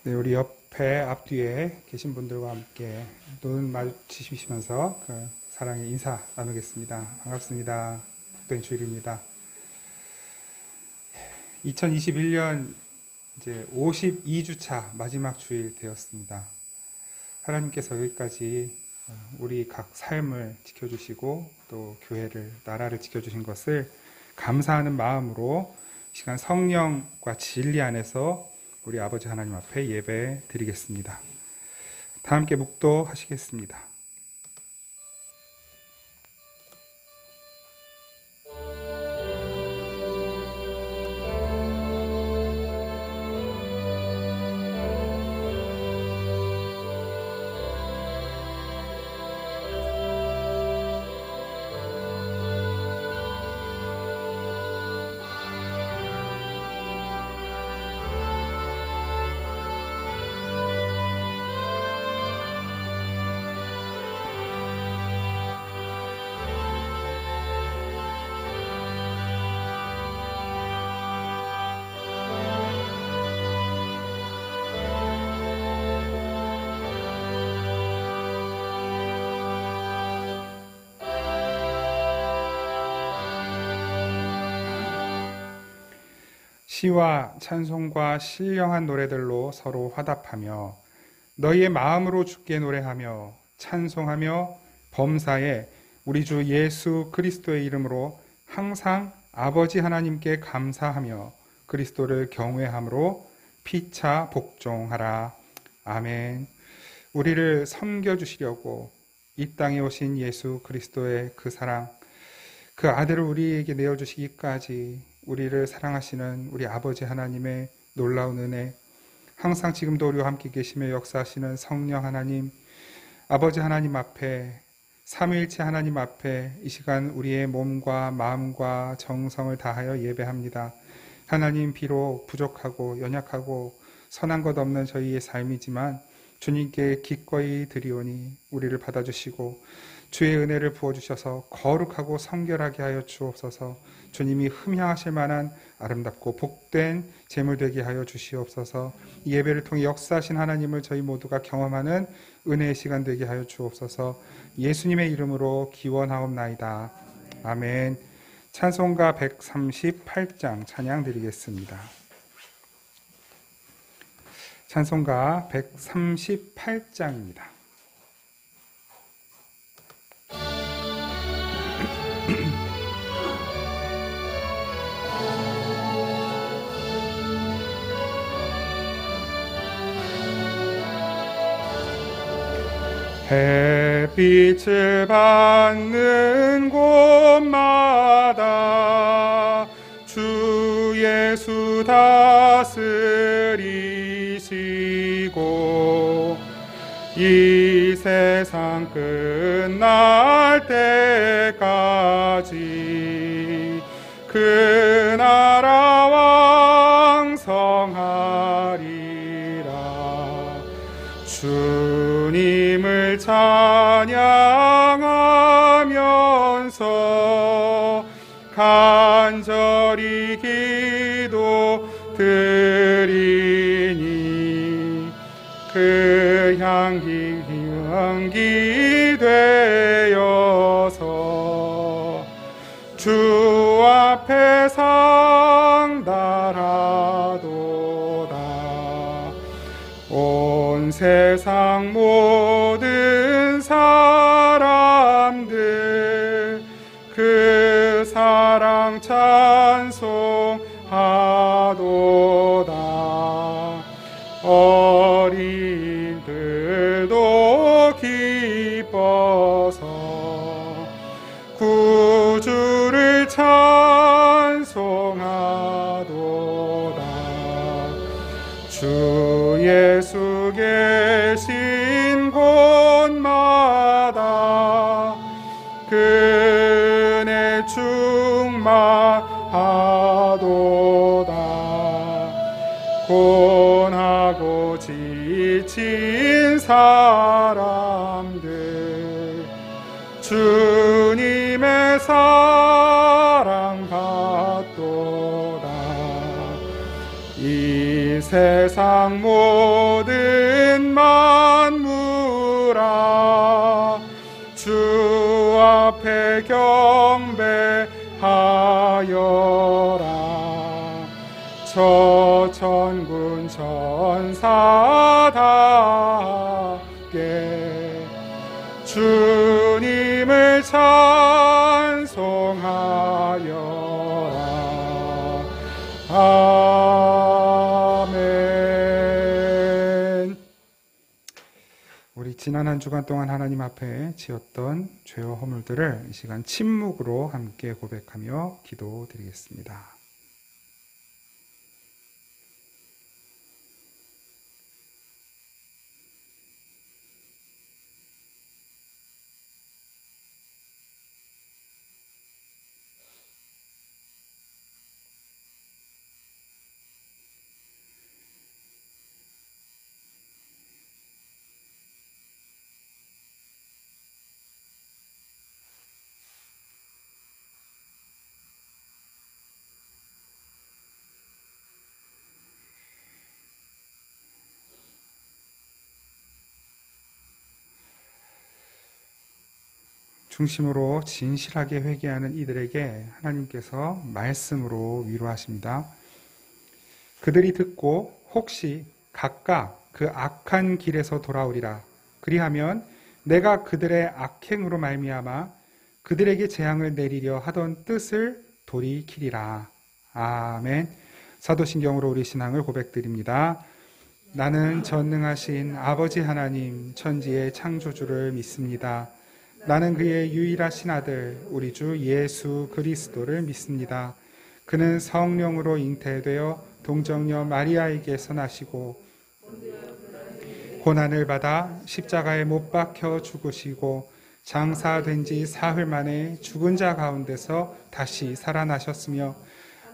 네, 우리 옆에 앞뒤에 계신 분들과 함께 눈 마주치시면서 그 사랑의 인사 나누겠습니다. 반갑습니다. 복된 주일입니다. 2021년 이제 52주차 마지막 주일 되었습니다. 하나님께서 여기까지 우리 각 삶을 지켜주시고 또 교회를, 나라를 지켜주신 것을 감사하는 마음으로 이 시간 성령과 진리 안에서 우리 아버지 하나님 앞에 예배 드리겠습니다. 다 함께 묵도하시겠습니다. 시와 찬송과 신령한 노래들로 서로 화답하며 너희의 마음으로 주께 노래하며 찬송하며 범사에 우리 주 예수 그리스도의 이름으로 항상 아버지 하나님께 감사하며 그리스도를 경외함으로 피차 복종하라. 아멘. 우리를 섬겨주시려고 이 땅에 오신 예수 그리스도의 그 사랑, 그 아들을 우리에게 내어주시기까지 우리를 사랑하시는 우리 아버지 하나님의 놀라운 은혜, 항상 지금도 우리와 함께 계시며 역사하시는 성령 하나님, 아버지 하나님 앞에, 삼위일체 하나님 앞에 이 시간 우리의 몸과 마음과 정성을 다하여 예배합니다. 하나님, 비록 부족하고 연약하고 선한 것 없는 저희의 삶이지만 주님께 기꺼이 드리오니 우리를 받아주시고 주의 은혜를 부어주셔서 거룩하고 성결하게 하여 주옵소서. 주님이 흠향하실 만한 아름답고 복된 제물 되게 하여 주시옵소서. 이 예배를 통해 역사하신 하나님을 저희 모두가 경험하는 은혜의 시간 되게 하여 주옵소서. 예수님의 이름으로 기원하옵나이다. 아멘. 찬송가 138장 찬양 드리겠습니다. 찬송가 138장입니다. 햇빛을 받는 곳마다 주 예수 다스리시고 이 세상 끝날 때까지 그 나라 왕성하리라. 주님을 찬양하면서 간절히 기도 드리니 그 향기 되어서 주 앞에 상달하도다. 온 세상 모든 사람들 그 사랑 찬송하도다. 어린들도 기뻐서 구주를 찬송하도다. 주 예수 계신 곳마다 그네 충만하도다. 고난하고 지친 사람들 주님의 사랑 받도다. 이 이 세상 모든 만물아 주 앞에 경배하여라. 저 천군 천사답게 주님을 찬송하여라. 아멘. 우리 지난 한 주간 동안 하나님 앞에 지었던 죄와 허물들을 이 시간 침묵으로 함께 고백하며 기도드리겠습니다. 중심으로 진실하게 회개하는 이들에게 하나님께서 말씀으로 위로하십니다. 그들이 듣고 혹시 각각 그 악한 길에서 돌아오리라. 그리하면 내가 그들의 악행으로 말미암아 그들에게 재앙을 내리려 하던 뜻을 돌이키리라. 아멘. 사도신경으로 우리 신앙을 고백드립니다. 나는 전능하신 아버지 하나님 천지의 창조주를 믿습니다. 나는 그의 유일하신 아들 우리 주 예수 그리스도를 믿습니다. 그는 성령으로 잉태되어 동정녀 마리아에게서 나시고 고난을 받아 십자가에 못 박혀 죽으시고 장사된 지 사흘 만에 죽은 자 가운데서 다시 살아나셨으며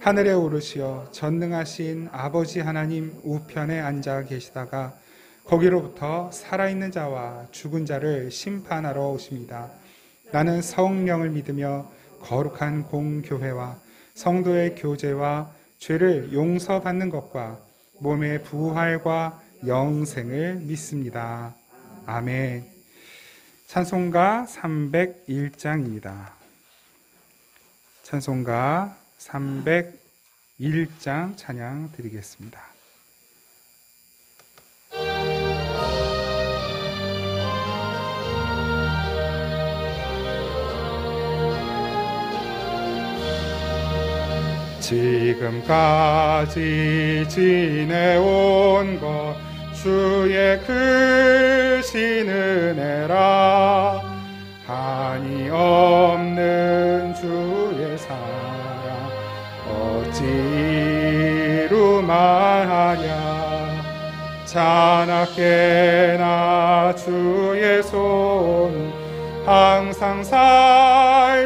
하늘에 오르시어 전능하신 아버지 하나님 우편에 앉아 계시다가 거기로부터 살아있는 자와 죽은 자를 심판하러 오십니다. 나는 성령을 믿으며 거룩한 공교회와 성도의 교제와 죄를 용서받는 것과 몸의 부활과 영생을 믿습니다. 아멘. 찬송가 301장입니다. 찬송가 301장 찬양 드리겠습니다. 지금까지 지내온 것 주의 크신 은혜라. 한이 없는 주의 사랑 어찌 이루마하냐. 자나깨나 주의 손 항상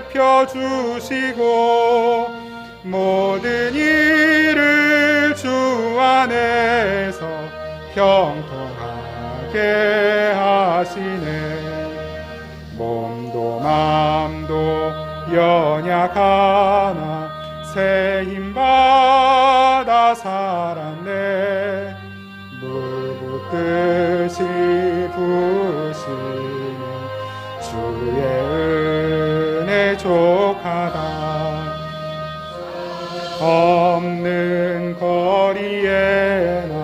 살펴주시고 모든 일을 주 안에서 형통하게 하시네. 몸도 맘도 연약하나 새 힘받아 살았네. 물 붓듯이 부으시는 주의 은혜 족하다. 없는 거리에나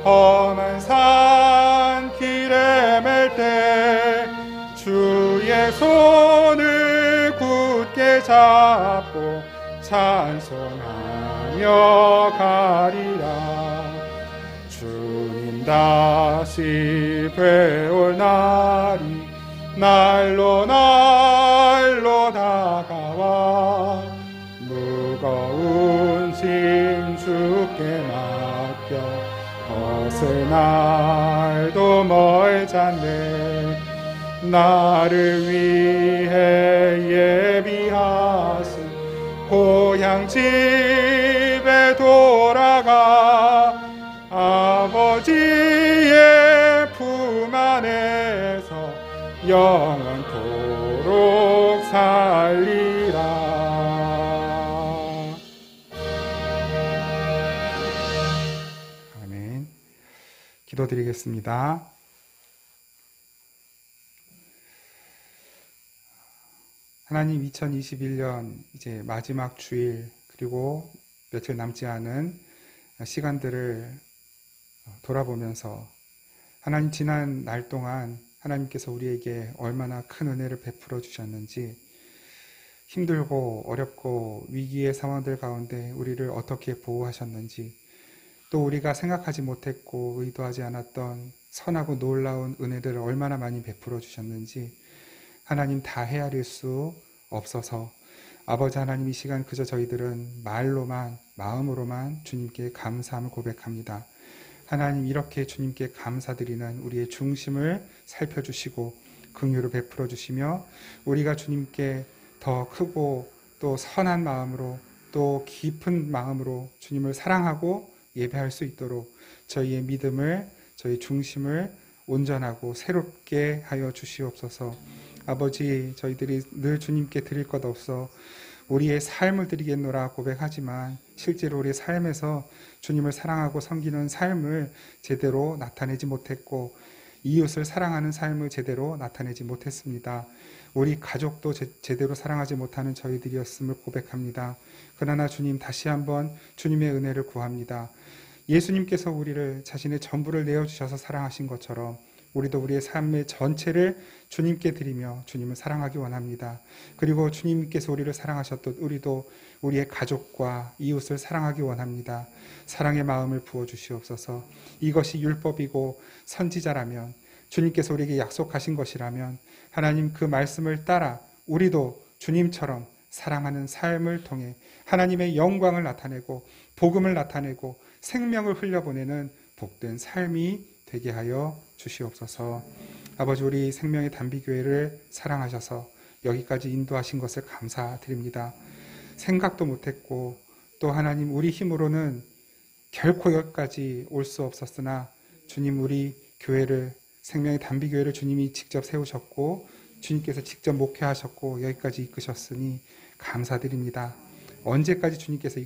험한 산 길에 맬 때 주의 손을 굳게 잡고 찬송하며 가리라. 주님 다시 뵈올 날이 날로 날로 다가와 무거운 짐 주께 맡겨 벗을 날도 멀잖네. 나를 위해 예비하신 고향 집에 돌아가 아버지의 품 안에서 영원토록 살리라. 기도드리겠습니다. 하나님, 2021년 이제 마지막 주일 그리고 며칠 남지 않은 시간들을 돌아보면서 하나님, 지난 날 동안 하나님께서 우리에게 얼마나 큰 은혜를 베풀어 주셨는지, 힘들고 어렵고 위기의 상황들 가운데 우리를 어떻게 보호하셨는지, 또 우리가 생각하지 못했고 의도하지 않았던 선하고 놀라운 은혜들을 얼마나 많이 베풀어 주셨는지 하나님 다 헤아릴 수 없어서 아버지 하나님, 이 시간 그저 저희들은 말로만, 마음으로만 주님께 감사함을 고백합니다. 하나님, 이렇게 주님께 감사드리는 우리의 중심을 살펴주시고 긍휼을 베풀어 주시며 우리가 주님께 더 크고 또 선한 마음으로 또 깊은 마음으로 주님을 사랑하고 예배할 수 있도록 저희의 믿음을, 저희 중심을 온전하고 새롭게 하여 주시옵소서. 아버지, 저희들이 늘 주님께 드릴 것 없어 우리의 삶을 드리겠노라 고백하지만 실제로 우리의 삶에서 주님을 사랑하고 섬기는 삶을 제대로 나타내지 못했고 이웃을 사랑하는 삶을 제대로 나타내지 못했습니다. 우리 가족도 제대로 사랑하지 못하는 저희들이었음을 고백합니다. 그러나 주님, 다시 한번 주님의 은혜를 구합니다. 예수님께서 우리를 자신의 전부를 내어주셔서 사랑하신 것처럼 우리도 우리의 삶의 전체를 주님께 드리며 주님을 사랑하기 원합니다. 그리고 주님께서 우리를 사랑하셨듯 우리도 우리의 가족과 이웃을 사랑하기 원합니다. 사랑의 마음을 부어주시옵소서. 이것이 율법이고 선지자라면, 주님께서 우리에게 약속하신 것이라면 하나님, 그 말씀을 따라 우리도 주님처럼 사랑하는 삶을 통해 하나님의 영광을 나타내고 복음을 나타내고 생명을 흘려보내는 복된 삶이 되게 하여 주시옵소서. 아버지, 우리 생명의 단비교회를 사랑하셔서 여기까지 인도하신 것을 감사드립니다. 생각도 못했고 또 하나님, 우리 힘으로는 결코 여기까지 올 수 없었으나 주님, 우리 교회를, 생명의 단비교회를 주님이 직접 세우셨고 주님께서 직접 목회하셨고 여기까지 이끄셨으니 감사드립니다. 언제까지 주님께서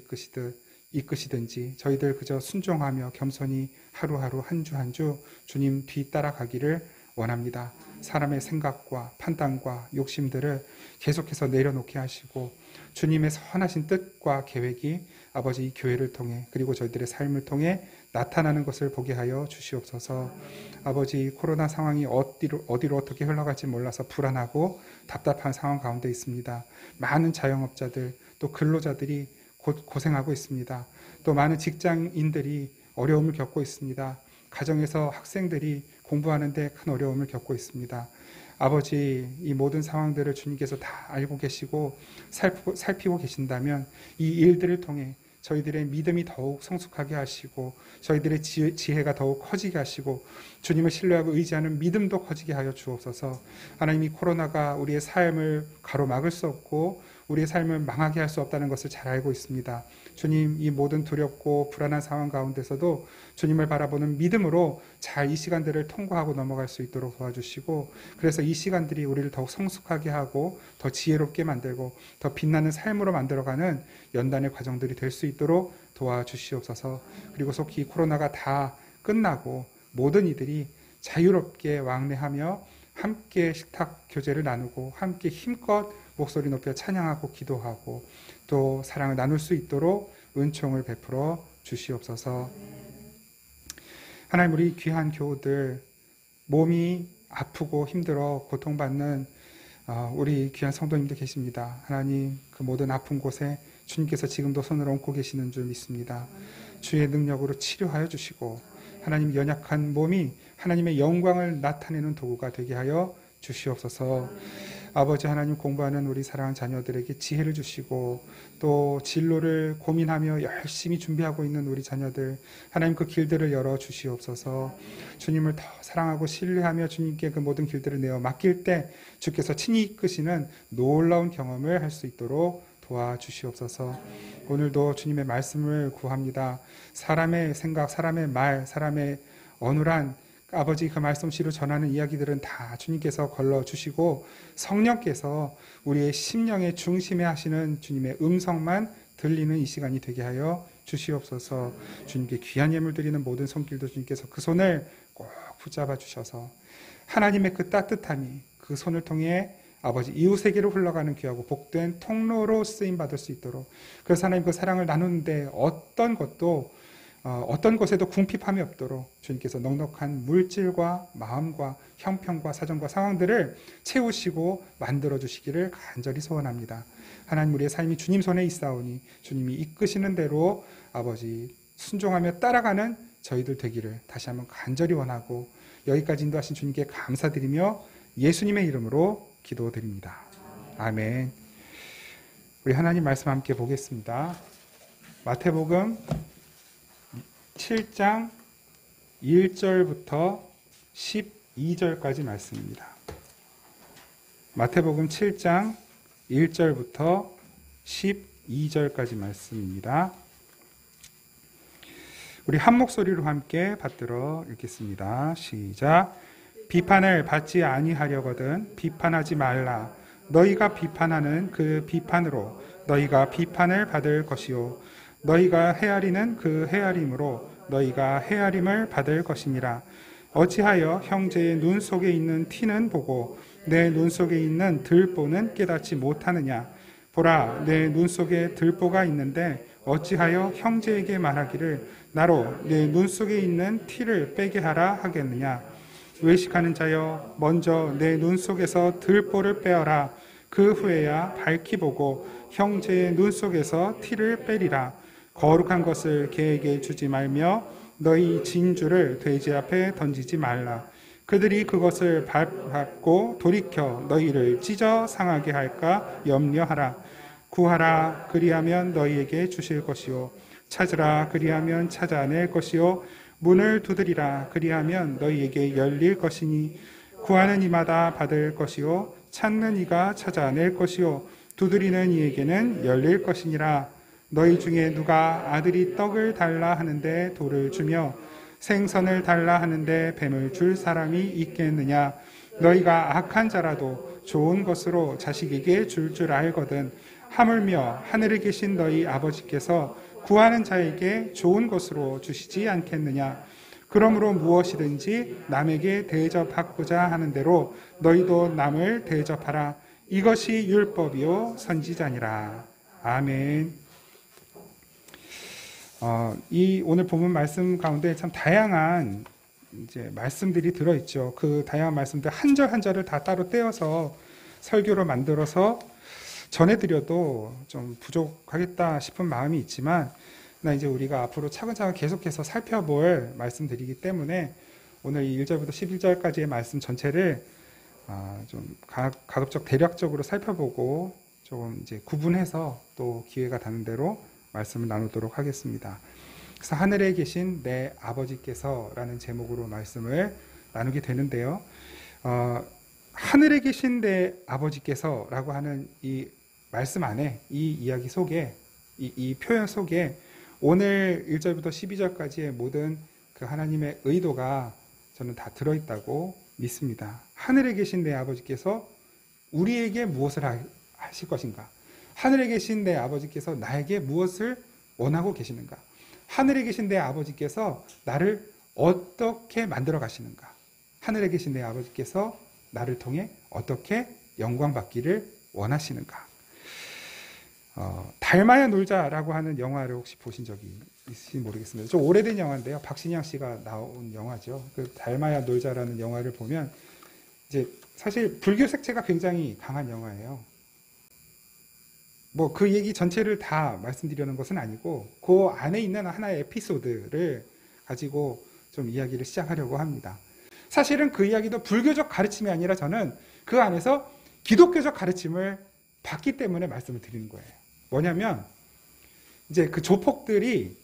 이끄시든지 저희들 그저 순종하며 겸손히 하루하루 한 주 한 주 주님 뒤 따라가기를 원합니다. 사람의 생각과 판단과 욕심들을 계속해서 내려놓게 하시고 주님의 선하신 뜻과 계획이 아버지, 이 교회를 통해 그리고 저희들의 삶을 통해 나타나는 것을 보게 하여 주시옵소서. 아버지, 코로나 상황이 어디로 어떻게 흘러갈지 몰라서 불안하고 답답한 상황 가운데 있습니다. 많은 자영업자들 또 근로자들이 고생하고 있습니다. 또 많은 직장인들이 어려움을 겪고 있습니다. 가정에서 학생들이 공부하는데 큰 어려움을 겪고 있습니다. 아버지, 이 모든 상황들을 주님께서 다 알고 계시고 살피고 계신다면 이 일들을 통해 저희들의 믿음이 더욱 성숙하게 하시고 저희들의 지혜가 더욱 커지게 하시고 주님을 신뢰하고 의지하는 믿음도 커지게 하여 주옵소서. 하나님이 코로나가 우리의 삶을 가로막을 수 없고 우리의 삶을 망하게 할 수 없다는 것을 잘 알고 있습니다. 주님, 이 모든 두렵고 불안한 상황 가운데서도 주님을 바라보는 믿음으로 잘 이 시간들을 통과하고 넘어갈 수 있도록 도와주시고, 그래서 이 시간들이 우리를 더욱 성숙하게 하고 더 지혜롭게 만들고 더 빛나는 삶으로 만들어가는 연단의 과정들이 될 수 있도록 도와주시옵소서. 그리고 속히 코로나가 다 끝나고 모든 이들이 자유롭게 왕래하며 함께 식탁 교제를 나누고 함께 힘껏 목소리 높여 찬양하고 기도하고 또 사랑을 나눌 수 있도록 은총을 베풀어 주시옵소서. 하나님, 우리 귀한 교우들, 몸이 아프고 힘들어 고통받는 우리 귀한 성도님들 계십니다. 하나님, 그 모든 아픈 곳에 주님께서 지금도 손을 얹고 계시는 줄 믿습니다. 주의 능력으로 치료하여 주시고 하나님, 연약한 몸이 하나님의 영광을 나타내는 도구가 되게 하여 주시옵소서. 아버지 하나님, 공부하는 우리 사랑하는 자녀들에게 지혜를 주시고 또 진로를 고민하며 열심히 준비하고 있는 우리 자녀들, 하나님 그 길들을 열어 주시옵소서. 주님을 더 사랑하고 신뢰하며 주님께 그 모든 길들을 내어 맡길 때 주께서 친히 이끄시는 놀라운 경험을 할 수 있도록 도와주시옵소서. 오늘도 주님의 말씀을 구합니다. 사람의 생각, 사람의 말, 사람의 어눌한 아버지 그 말씀씨로 전하는 이야기들은 다 주님께서 걸러주시고 성령께서 우리의 심령의 중심에 하시는 주님의 음성만 들리는 이 시간이 되게 하여 주시옵소서. 주님께 귀한 예물 드리는 모든 손길도 주님께서 그 손을 꼭 붙잡아 주셔서 하나님의 그 따뜻함이 그 손을 통해 아버지 이웃에게로 흘러가는 귀하고 복된 통로로 쓰임받을 수 있도록, 그래서 하나님 그 사랑을 나누는데 어떤 것에도 궁핍함이 없도록 주님께서 넉넉한 물질과 마음과 형편과 사정과 상황들을 채우시고 만들어 주시기를 간절히 소원합니다. 하나님, 우리의 삶이 주님 손에 있사오니 주님이 이끄시는 대로 아버지 순종하며 따라가는 저희들 되기를 다시 한번 간절히 원하고, 여기까지 인도하신 주님께 감사드리며 예수님의 이름으로 기도드립니다. 아멘. 우리 하나님 말씀 함께 보겠습니다. 마태복음 7장 1절부터 12절까지 말씀입니다. 마태복음 7장 1절부터 12절까지 말씀입니다. 우리 한 목소리로 함께 받들어 읽겠습니다. 시작. 비판을 받지 아니하려거든 비판하지 말라. 너희가 비판하는 그 비판으로 너희가 비판을 받을 것이요 너희가 헤아리는 그 헤아림으로 너희가 헤아림을 받을 것이니라. 어찌하여 형제의 눈 속에 있는 티는 보고 내 눈 속에 있는 들보는 깨닫지 못하느냐. 보라, 내 눈 속에 들보가 있는데 어찌하여 형제에게 말하기를 나로 내 눈 속에 있는 티를 빼게 하라 하겠느냐. 외식하는 자여, 먼저 내 눈 속에서 들보를 빼어라. 그 후에야 밝히 보고 형제의 눈 속에서 티를 빼리라. 거룩한 것을 개에게 주지 말며 너희 진주를 돼지 앞에 던지지 말라. 그들이 그것을 밟고 돌이켜 너희를 찢어 상하게 할까 염려하라. 구하라, 그리하면 너희에게 주실 것이요 찾으라, 그리하면 찾아낼 것이요 문을 두드리라, 그리하면 너희에게 열릴 것이니 구하는 이마다 받을 것이요 찾는 이가 찾아낼 것이요 두드리는 이에게는 열릴 것이니라. 너희 중에 누가 아들이 떡을 달라 하는데 돌을 주며 생선을 달라 하는데 뱀을 줄 사람이 있겠느냐. 너희가 악한 자라도 좋은 것으로 자식에게 줄 알거든 하물며 하늘에 계신 너희 아버지께서 구하는 자에게 좋은 것으로 주시지 않겠느냐. 그러므로 무엇이든지 남에게 대접하고자 하는 대로 너희도 남을 대접하라. 이것이 율법이요 선지자니라. 아멘. 이 오늘 본문 말씀 가운데 참 다양한 이제 말씀들이 들어있죠. 그 다양한 말씀들 한 절 한 절을 다 따로 떼어서 설교로 만들어서 전해드려도 좀 부족하겠다 싶은 마음이 있지만, 이제 우리가 앞으로 차근차근 계속해서 살펴볼 말씀들이기 때문에 오늘 이 1절부터 11절까지의 말씀 전체를 좀 가급적 대략적으로 살펴보고 조금 이제 구분해서 또 기회가 닿는 대로 말씀을 나누도록 하겠습니다. 그래서 하늘에 계신 내 아버지께서라는 제목으로 말씀을 나누게 되는데요. 하늘에 계신 내 아버지께서라고 하는 이 말씀 안에, 이 이야기 속에, 이 표현 속에 오늘 1절부터 12절까지의 모든 그 하나님의 의도가 저는 다 들어있다고 믿습니다. 하늘에 계신 내 아버지께서 우리에게 무엇을 하실 것인가? 하늘에 계신 내 아버지께서 나에게 무엇을 원하고 계시는가? 하늘에 계신 내 아버지께서 나를 어떻게 만들어 가시는가? 하늘에 계신 내 아버지께서 나를 통해 어떻게 영광받기를 원하시는가? 닮아야 놀자라고 하는 영화를 혹시 보신 적이 있을지 모르겠습니다. 좀 오래된 영화인데요. 박신양 씨가 나온 영화죠. 그 닮아야 놀자라는 영화를 보면 이제 사실 불교 색채가 굉장히 강한 영화예요. 뭐 그 얘기 전체를 다 말씀드리려는 것은 아니고 그 안에 있는 하나의 에피소드를 가지고 좀 이야기를 시작하려고 합니다. 사실은 그 이야기도 불교적 가르침이 아니라 저는 그 안에서 기독교적 가르침을 받기 때문에 말씀을 드리는 거예요. 뭐냐면 이제 그 조폭들이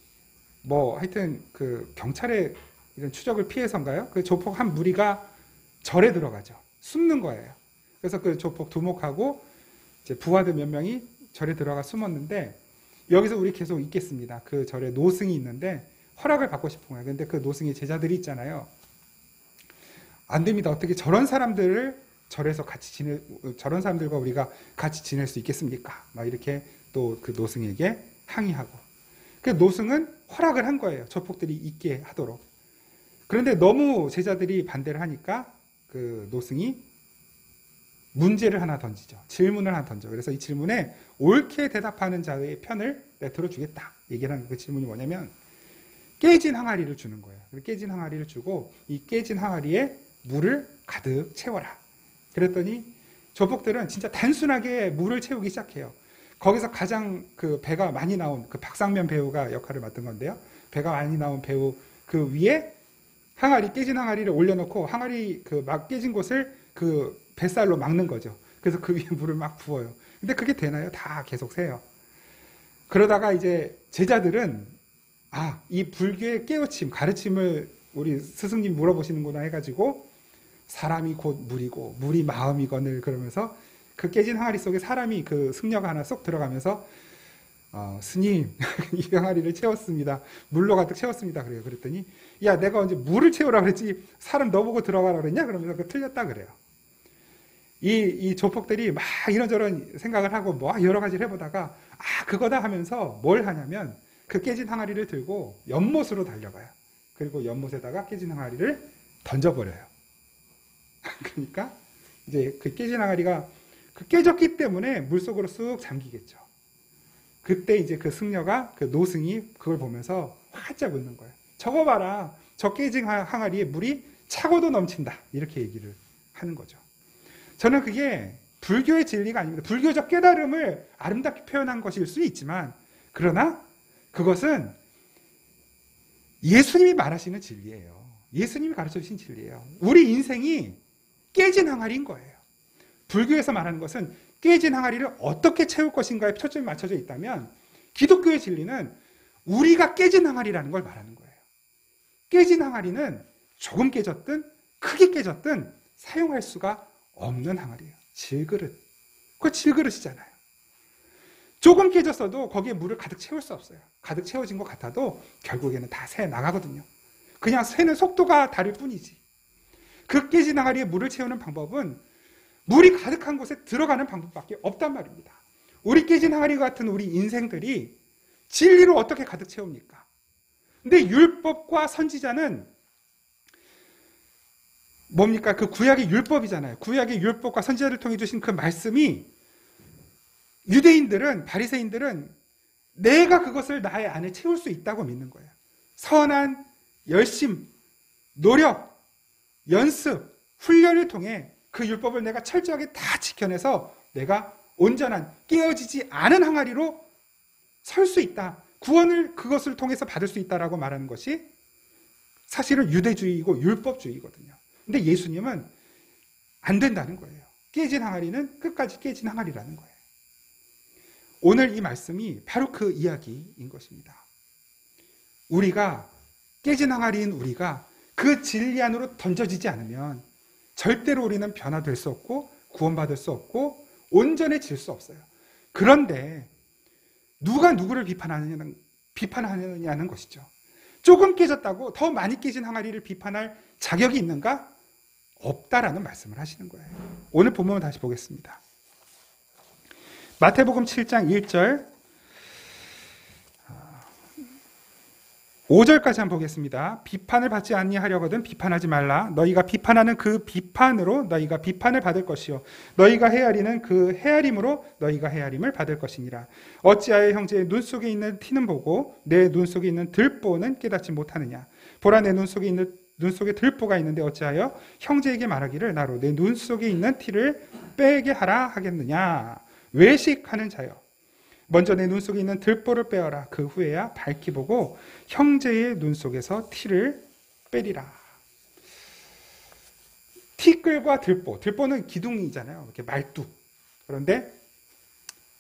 뭐 하여튼 그 경찰의 이런 추적을 피해서인가요? 그 조폭 한 무리가 절에 들어가죠. 숨는 거예요. 그래서 그 조폭 두목하고 이제 부하들 몇 명이 절에 들어가 숨었는데 여기서 우리 계속 있겠습니다. 그 절에 노승이 있는데 허락을 받고 싶은 거예요. 근데 그 노승의 제자들이 있잖아요. 안 됩니다. 어떻게 저런 사람들을 절에서 저런 사람들과 우리가 같이 지낼 수 있겠습니까? 막 이렇게 또 그 노승에게 항의하고. 그 노승은 허락을 한 거예요. 조폭들이 있게 하도록. 그런데 너무 제자들이 반대를 하니까 그 노승이 문제를 하나 던지죠. 질문을 하나 던져. 그래서 이 질문에 옳게 대답하는 자의 편을 들어주겠다. 얘기를 하는 그 질문이 뭐냐면 깨진 항아리를 주는 거예요. 깨진 항아리를 주고 이 깨진 항아리에 물을 가득 채워라. 그랬더니 조폭들은 진짜 단순하게 물을 채우기 시작해요. 거기서 가장 그 배가 많이 나온 그 박상면 배우가 역할을 맡은 건데요. 배가 많이 나온 배우 그 위에 항아리, 깨진 항아리를 올려놓고 항아리 그 막 깨진 곳을 그 뱃살로 막는 거죠. 그래서 그 위에 물을 막 부어요. 근데 그게 되나요? 다 계속 새요. 그러다가 이제 제자들은 이 불교의 깨우침, 가르침을 우리 스승님 물어보시는구나 해가지고 사람이 곧 물이고 물이 마음이거늘 그러면서 그 깨진 항아리 속에 사람이 그 승려가 하나 쏙 들어가면서 스님 이 항아리를 채웠습니다. 물로 가득 채웠습니다. 그래요. 그랬더니 야 내가 언제 물을 채우라 그랬지 사람 너 보고 들어가라 그랬냐? 그러면서 그 틀렸다 그래요. 이 조폭들이 막 이런저런 생각을 하고 뭐 여러 가지를 해보다가 그거다 하면서 뭘 하냐면 그 깨진 항아리를 들고 연못으로 달려가요. 그리고 연못에다가 깨진 항아리를 던져버려요. 그러니까 이제 그 깨진 항아리가 깨졌기 때문에 물속으로 쑥 잠기겠죠. 그때 이제 그 승려가 그 노승이 그걸 보면서 활짝 웃는 거예요. 저거 봐라. 저 깨진 항아리에 물이 차고도 넘친다. 이렇게 얘기를 하는 거죠. 저는 그게 불교의 진리가 아닙니다. 불교적 깨달음을 아름답게 표현한 것일 수 있지만 그러나 그것은 예수님이 말하시는 진리예요. 예수님이 가르쳐 주신 진리예요. 우리 인생이 깨진 항아리인 거예요. 불교에서 말하는 것은 깨진 항아리를 어떻게 채울 것인가에 초점이 맞춰져 있다면 기독교의 진리는 우리가 깨진 항아리라는 걸 말하는 거예요. 깨진 항아리는 조금 깨졌든 크게 깨졌든 사용할 수가 없는 항아리예요. 질그릇. 그거 질그릇이잖아요. 조금 깨졌어도 거기에 물을 가득 채울 수 없어요. 가득 채워진 것 같아도 결국에는 다 새 나가거든요. 그냥 새는 속도가 다를 뿐이지. 그 깨진 항아리에 물을 채우는 방법은 물이 가득한 곳에 들어가는 방법밖에 없단 말입니다. 우리 깨진 항아리 같은 우리 인생들이 진리로 어떻게 가득 채웁니까? 근데 율법과 선지자는 뭡니까? 그 구약의 율법이잖아요. 구약의 율법과 선지자를 통해 주신 그 말씀이 유대인들은, 바리새인들은 내가 그것을 나의 안에 채울 수 있다고 믿는 거예요. 선한 열심, 노력, 연습, 훈련을 통해 그 율법을 내가 철저하게 다 지켜내서 내가 온전한 깨어지지 않은 항아리로 설 수 있다. 구원을 그것을 통해서 받을 수 있다라고 말하는 것이 사실은 유대주의이고 율법주의거든요. 근데 예수님은 안 된다는 거예요. 깨진 항아리는 끝까지 깨진 항아리라는 거예요. 오늘 이 말씀이 바로 그 이야기인 것입니다. 우리가 깨진 항아리인 우리가 그 진리 안으로 던져지지 않으면 절대로 우리는 변화될 수 없고 구원받을 수 없고 온전해질 수 없어요. 그런데 누가 누구를 비판하느냐는 것이죠. 조금 깨졌다고 더 많이 깨진 항아리를 비판할 자격이 있는가? 없다라는 말씀을 하시는 거예요. 오늘 본문을 다시 보겠습니다. 마태복음 7장 1절 5절까지 한번 보겠습니다. 비판을 받지 아니하려거든 비판하지 말라. 너희가 비판하는 그 비판으로 너희가 비판을 받을 것이요 너희가 헤아리는 그 헤아림으로 너희가 헤아림을 받을 것이니라. 어찌하여 형제의 눈 속에 있는 티는 보고 내 눈 속에 있는 들보는 깨닫지 못하느냐. 보라 내 눈 속에 들보가 있는데 어찌하여 형제에게 말하기를 나로 내 눈 속에 있는 티를 빼게 하라 하겠느냐. 외식하는 자여 먼저 내 눈 속에 있는 들보를 빼어라. 그 후에야 밝히 보고 형제의 눈 속에서 티를 빼리라. 티끌과 들보. 들보는 기둥이잖아요. 이렇게 말뚝. 그런데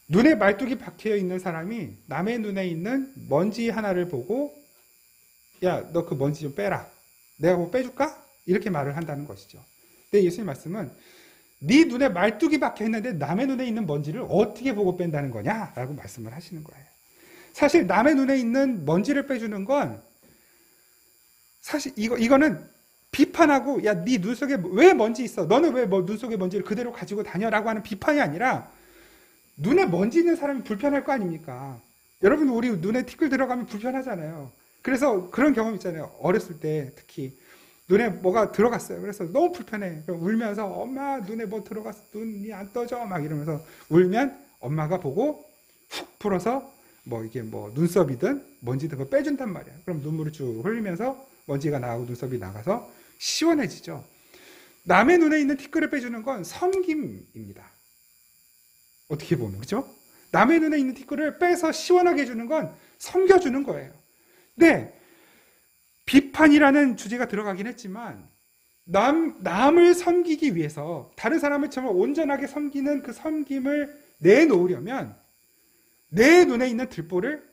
눈에 말뚝이 박혀 있는 사람이 남의 눈에 있는 먼지 하나를 보고 야, 너 그 먼지 좀 빼라. 내가 뭐 빼줄까? 이렇게 말을 한다는 것이죠. 근데 예수님 말씀은 네 눈에 말뚝이 박혀 있는데 남의 눈에 있는 먼지를 어떻게 보고 뺀다는 거냐라고 말씀을 하시는 거예요. 사실 남의 눈에 있는 먼지를 빼주는 건 사실 이거는 비판하고 야, 네 눈 속에 왜 먼지 있어? 너는 왜 눈 속에 먼지를 그대로 가지고 다녀라고 하는 비판이 아니라 눈에 먼지 있는 사람이 불편할 거 아닙니까? 여러분 우리 눈에 티끌 들어가면 불편하잖아요. 그래서 그런 경험 있잖아요. 어렸을 때 특히 눈에 뭐가 들어갔어요. 그래서 너무 불편해. 울면서 엄마 눈에 뭐 들어갔어. 눈이 안 떠져. 막 이러면서 울면 엄마가 보고 훅 풀어서 뭐 이게 뭐 눈썹이든 먼지든 거 빼준단 말이야. 그럼 눈물을 쭉 흘리면서 먼지가 나가고 눈썹이 나가서 시원해지죠. 남의 눈에 있는 티끌을 빼주는 건 섬김입니다. 어떻게 보면 그렇죠? 남의 눈에 있는 티끌을 빼서 시원하게 해주는 건 섬겨주는 거예요. 네, 비판이라는 주제가 들어가긴 했지만 남을 섬기기 위해서 다른 사람을 정말 온전하게 섬기는 그 섬김을 내놓으려면 내 눈에 있는 들보를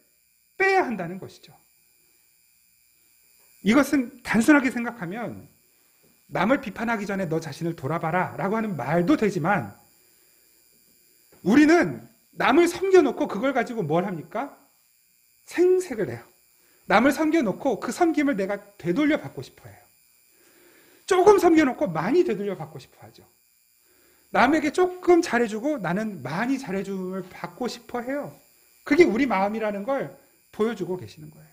빼야 한다는 것이죠. 이것은 단순하게 생각하면 남을 비판하기 전에 너 자신을 돌아봐라 라고 하는 말도 되지만 우리는 남을 섬겨놓고 그걸 가지고 뭘 합니까? 생색을 내요. 남을 섬겨놓고 그 섬김을 내가 되돌려 받고 싶어 해요. 조금 섬겨놓고 많이 되돌려 받고 싶어 하죠. 남에게 조금 잘해주고 나는 많이 잘해줌을 받고 싶어 해요. 그게 우리 마음이라는 걸 보여주고 계시는 거예요.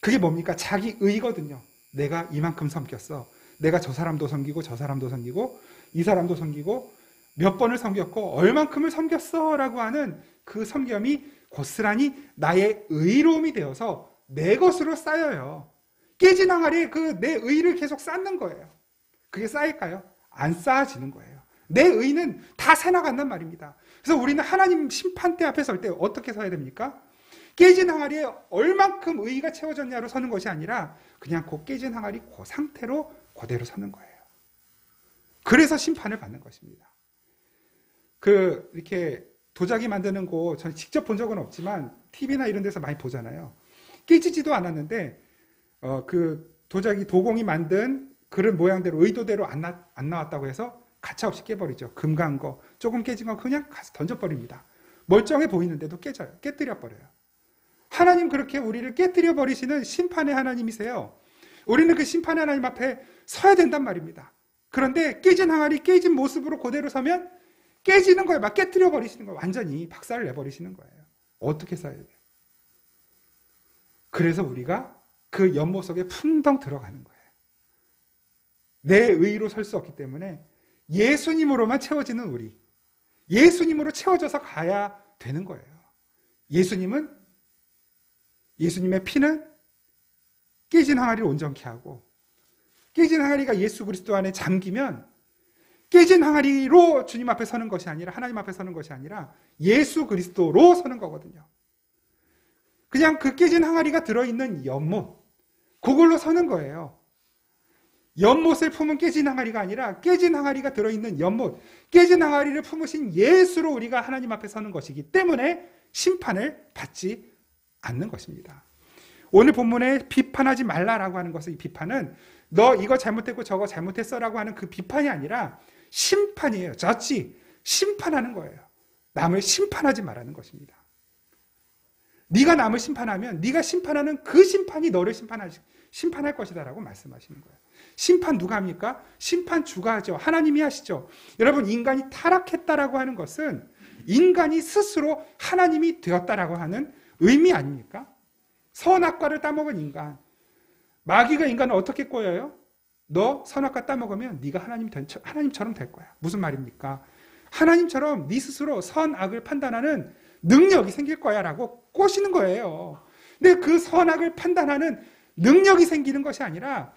그게 뭡니까? 자기 의거든요. 내가 이만큼 섬겼어. 내가 저 사람도 섬기고 저 사람도 섬기고 이 사람도 섬기고 몇 번을 섬겼고 얼만큼을 섬겼어 라고 하는 그 섬김이 고스란히 나의 의로움이 되어서 내 것으로 쌓여요. 깨진 항아리에 그 내 의를 계속 쌓는 거예요. 그게 쌓일까요? 안 쌓아지는 거예요. 내 의는 다 새나간단 말입니다. 그래서 우리는 하나님 심판대 앞에 설 때 어떻게 서야 됩니까? 깨진 항아리에 얼만큼 의가 채워졌냐로 서는 것이 아니라 그냥 그 깨진 항아리 그 상태로 그대로 서는 거예요. 그래서 심판을 받는 것입니다. 이렇게 도자기 만드는 거 저는 직접 본 적은 없지만 TV나 이런 데서 많이 보잖아요. 깨지지도 않았는데 그 도자기 도공이 만든 그런 모양대로 의도대로 안 나왔다고 해서 가차없이 깨버리죠. 금간 거 조금 깨진 거 그냥 가서 던져버립니다. 멀쩡해 보이는데도 깨져요. 깨뜨려 버려요. 하나님 그렇게 우리를 깨뜨려 버리시는 심판의 하나님이세요. 우리는 그 심판의 하나님 앞에 서야 된단 말입니다. 그런데 깨진 항아리 깨진 모습으로 그대로 서면 깨지는 거예요. 막 깨뜨려 버리시는 거예요. 완전히 박살을 내버리시는 거예요. 어떻게 써야 돼요? 그래서 우리가 그 연못 속에 풍덩 들어가는 거예요. 내 의로 설 수 없기 때문에 예수님으로만 채워지는 우리. 예수님으로 채워져서 가야 되는 거예요. 예수님의 피는 깨진 항아리를 온전케 하고 깨진 항아리가 예수 그리스도 안에 잠기면 깨진 항아리로 주님 앞에 서는 것이 아니라 하나님 앞에 서는 것이 아니라 예수 그리스도로 서는 거거든요. 그냥 그 깨진 항아리가 들어있는 연못 그걸로 서는 거예요. 연못을 품은 깨진 항아리가 아니라 깨진 항아리가 들어있는 연못 깨진 항아리를 품으신 예수로 우리가 하나님 앞에 서는 것이기 때문에 심판을 받지 않는 것입니다. 오늘 본문에 비판하지 말라라고 하는 것은 이 비판은 너 이거 잘못했고 저거 잘못했어라고 하는 그 비판이 아니라 심판이에요. 저치 심판하는 거예요. 남을 심판하지 말라는 것입니다. 네가 남을 심판하면 네가 심판하는 그 심판이 너를 심판할 것이다라고 말씀하시는 거예요. 심판 누가 합니까? 심판 주가 하죠. 하나님이 하시죠. 여러분 인간이 타락했다라고 하는 것은 인간이 스스로 하나님이 되었다라고 하는 의미 아닙니까? 선악과를 따먹은 인간. 마귀가 인간을 어떻게 꼬여요? 너 선악과 따먹으면 네가 하나님처럼 될 거야. 무슨 말입니까? 하나님처럼 네 스스로 선악을 판단하는 능력이 생길 거야 라고 꼬시는 거예요. 근데 그 선악을 판단하는 능력이 생기는 것이 아니라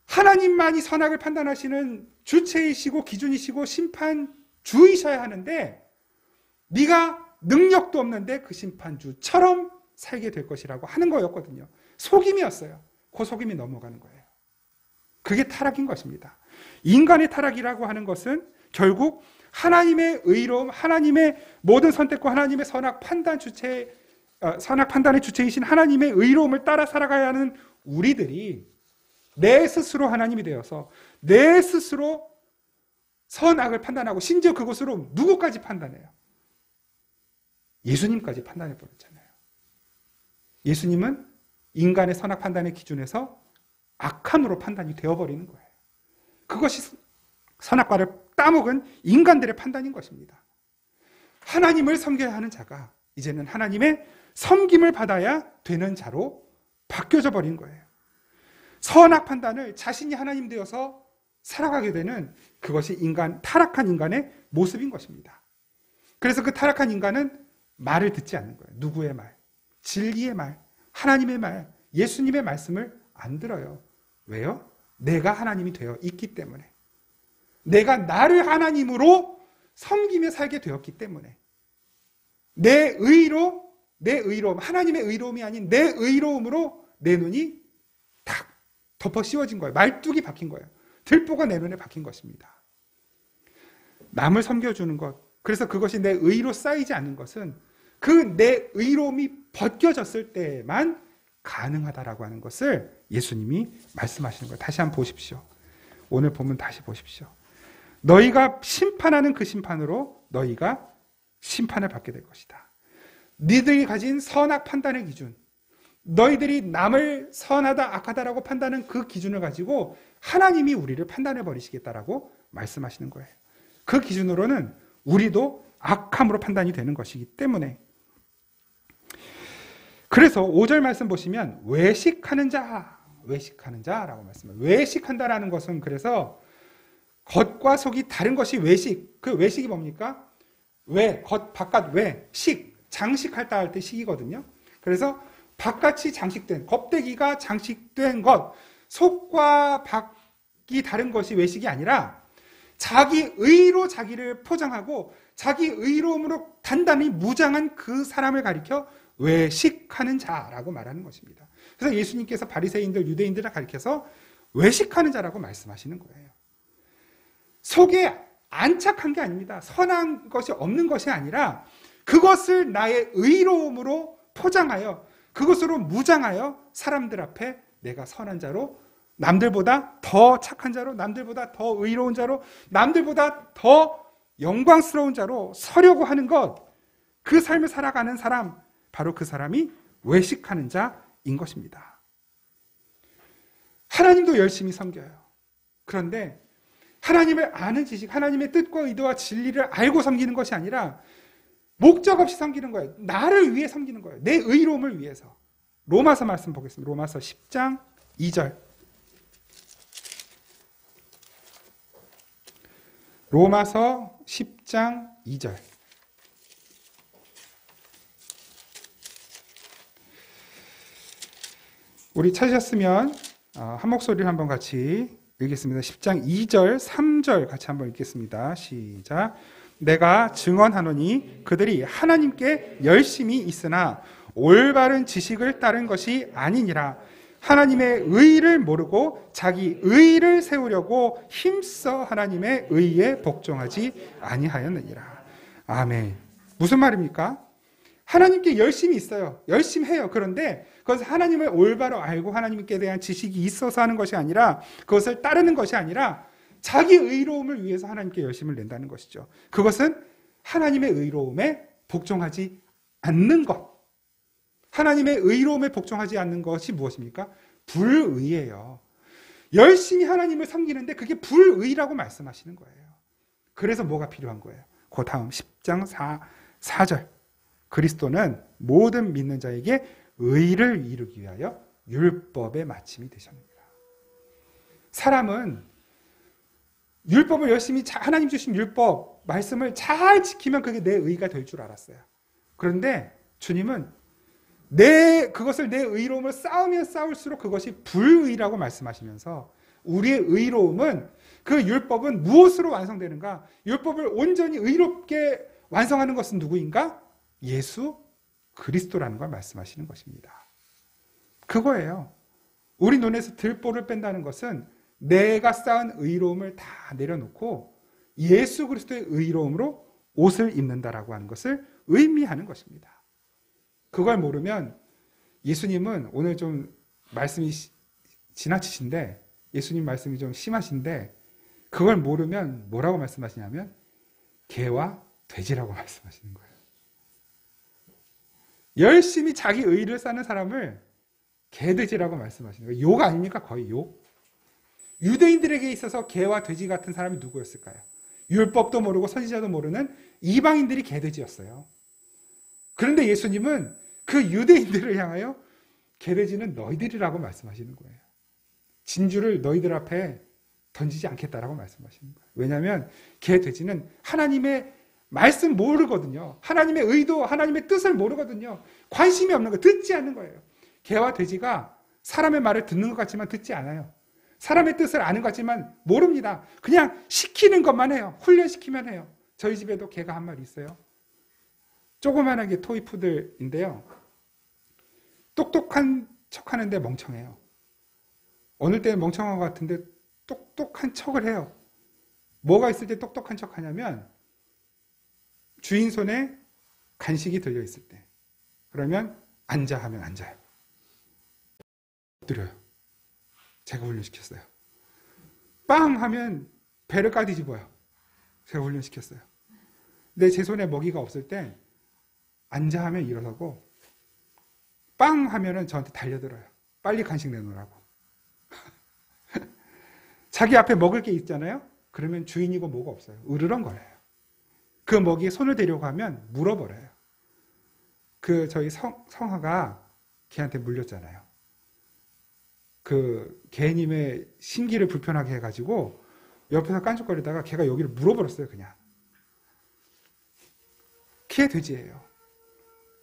하나님만이 선악을 판단하시는 주체이시고 기준이시고 심판주이셔야 하는데 네가 능력도 없는데 그 심판주처럼 살게 될 것이라고 하는 거였거든요. 속임이었어요. 그 속임이 넘어가는 거예요. 그게 타락인 것입니다. 인간의 타락이라고 하는 것은 결국 하나님의 의로움, 하나님의 모든 선택과 하나님의 선악 판단의 주체이신 하나님의 의로움을 따라 살아가야 하는 우리들이 내 스스로 하나님이 되어서 내 스스로 선악을 판단하고 심지어 그것으로 누구까지 판단해요? 예수님까지 판단해 버렸잖아요. 예수님은 인간의 선악 판단의 기준에서 악함으로 판단이 되어버리는 거예요. 그것이 선악과를 따먹은 인간들의 판단인 것입니다. 하나님을 섬겨야 하는 자가 이제는 하나님의 섬김을 받아야 되는 자로 바뀌어져 버린 거예요. 선악 판단을 자신이 하나님 되어서 살아가게 되는 그것이 타락한 인간의 모습인 것입니다. 그래서 그 타락한 인간은 말을 듣지 않는 거예요. 누구의 말? 진리의 말, 하나님의 말, 예수님의 말씀을 안 들어요. 왜요? 내가 하나님이 되어 있기 때문에. 내가 나를 하나님으로 섬기며 살게 되었기 때문에. 내 의로움, 하나님의 의로움이 아닌 내 의로움으로 내 눈이 탁 덮어 씌워진 거예요. 말뚝이 박힌 거예요. 들보가 내 눈에 박힌 것입니다. 남을 섬겨주는 것, 그래서 그것이 내 의로 쌓이지 않는 것은 그 내 의로움이 벗겨졌을 때만 가능하다라고 하는 것을 예수님이 말씀하시는 거예요. 다시 한번 보십시오. 오늘 본문 다시 보십시오. 너희가 심판하는 그 심판으로 너희가 심판을 받게 될 것이다. 너희들이 가진 선악 판단의 기준, 너희들이 남을 선하다 악하다라고 판단하는 그 기준을 가지고 하나님이 우리를 판단해 버리시겠다라고 말씀하시는 거예요. 그 기준으로는 우리도 악함으로 판단이 되는 것이기 때문에. 그래서 5절 말씀 보시면 외식하는 자라고 말씀해요. 외식한다라는 것은 그래서 겉과 속이 다른 것이 외식. 그 외식이 뭡니까? 겉, 바깥, 식. 장식할 때 식이거든요. 그래서 바깥이 장식된, 껍데기가 장식된 것, 속과 밖이 다른 것이 외식이 아니라 자기 의로 자기를 포장하고 자기 의로움으로 단단히 무장한 그 사람을 가리켜 외식하는 자라고 말하는 것입니다. 그래서 예수님께서 바리새인들, 유대인들을 가리켜서 외식하는 자라고 말씀하시는 거예요. 속에 안착한 게 아닙니다. 선한 것이 없는 것이 아니라 그것을 나의 의로움으로 포장하여 그것으로 무장하여 사람들 앞에 내가 선한 자로, 남들보다 더 착한 자로, 남들보다 더 의로운 자로, 남들보다 더 영광스러운 자로 서려고 하는 것, 그 삶을 살아가는 사람, 바로 그 사람이 외식하는 자인 것입니다. 하나님도 열심히 섬겨요. 그런데 하나님을 아는 지식, 하나님의 뜻과 의도와 진리를 알고 섬기는 것이 아니라 목적 없이 섬기는 거예요. 나를 위해 섬기는 거예요. 내 의로움을 위해서. 로마서 말씀 보겠습니다. 로마서 10장 2절. 로마서 10장 2절. 우리 찾으셨으면 한 목소리를 한번 같이 읽겠습니다. 10장 2절, 3절 같이 한번 읽겠습니다. 시작. 내가 증언하노니 그들이 하나님께 열심히 있으나 올바른 지식을 따른 것이 아니니라. 하나님의 의를 모르고 자기 의를 세우려고 힘써 하나님의 의에 복종하지 아니하였느니라. 아멘. 무슨 말입니까? 하나님께 열심히 있어요. 열심히 해요. 그런데 그것은 하나님을 올바로 알고 하나님께 대한 지식이 있어서 하는 것이 아니라, 그것을 따르는 것이 아니라 자기 의로움을 위해서 하나님께 열심을 낸다는 것이죠. 그것은 하나님의 의로움에 복종하지 않는 것. 하나님의 의로움에 복종하지 않는 것이 무엇입니까? 불의예요. 열심히 하나님을 섬기는데 그게 불의라고 말씀하시는 거예요. 그래서 뭐가 필요한 거예요? 그 다음 10장 4절. 그리스도는 모든 믿는 자에게 의를 이루기 위하여 율법의 마침이 되셨습니다. 사람은 율법을 열심히, 하나님 주신 율법, 말씀을 잘 지키면 그게 내 의가 될 줄 알았어요. 그런데 주님은 그것을 내 의로움을 쌓으면 쌓을수록 그것이 불의라고 말씀하시면서, 우리의 의로움은, 그 율법은 무엇으로 완성되는가? 율법을 온전히 의롭게 완성하는 것은 누구인가? 예수 그리스도라는 걸 말씀하시는 것입니다. 그거예요. 우리 눈에서 들보를 뺀다는 것은 내가 쌓은 의로움을 다 내려놓고 예수 그리스도의 의로움으로 옷을 입는다라고 하는 것을 의미하는 것입니다. 그걸 모르면, 예수님은 오늘 좀 말씀이 지나치신데, 예수님 말씀이 좀 심하신데, 그걸 모르면 뭐라고 말씀하시냐면 개와 돼지라고 말씀하시는 거예요. 열심히 자기 의를 쌓는 사람을 개돼지라고 말씀하시는 거예요. 욕 아닙니까? 거의 욕. 유대인들에게 있어서 개와 돼지 같은 사람이 누구였을까요? 율법도 모르고 선지자도 모르는 이방인들이 개돼지였어요. 그런데 예수님은 그 유대인들을 향하여 개돼지는 너희들이라고 말씀하시는 거예요. 진주를 너희들 앞에 던지지 않겠다라고 말씀하시는 거예요. 왜냐하면 개돼지는 하나님의 말씀 모르거든요. 하나님의 의도, 하나님의 뜻을 모르거든요. 관심이 없는 거, 듣지 않는 거예요. 개와 돼지가 사람의 말을 듣는 것 같지만 듣지 않아요. 사람의 뜻을 아는 것 같지만 모릅니다. 그냥 시키는 것만 해요. 훈련시키면 해요. 저희 집에도 개가 한 마리 있어요. 조그만하게 토이푸들인데요. 똑똑한 척하는데 멍청해요. 어느 때는 멍청한 것 같은데 똑똑한 척을 해요. 뭐가 있을 때 똑똑한 척하냐면 주인 손에 간식이 들려있을 때. 그러면 앉아 하면 앉아요. 엎드려요. 제가 훈련시켰어요. 빵 하면 배를 까뒤집어요. 제가 훈련시켰어요. 근데 제 손에 먹이가 없을 때 앉아 하면 일어나고 빵 하면은 저한테 달려들어요. 빨리 간식 내놓으라고. 자기 앞에 먹을 게 있잖아요. 그러면 주인이고 뭐가 없어요. 으르렁거려요. 그 먹이에 손을 대려고 하면 물어버려요. 그 저희 성화가 걔한테 물렸잖아요. 그 개님의 심기를 불편하게 해가지고 옆에서 깐죽거리다가 걔가 여기를 물어버렸어요. 그냥. 그게 돼지예요.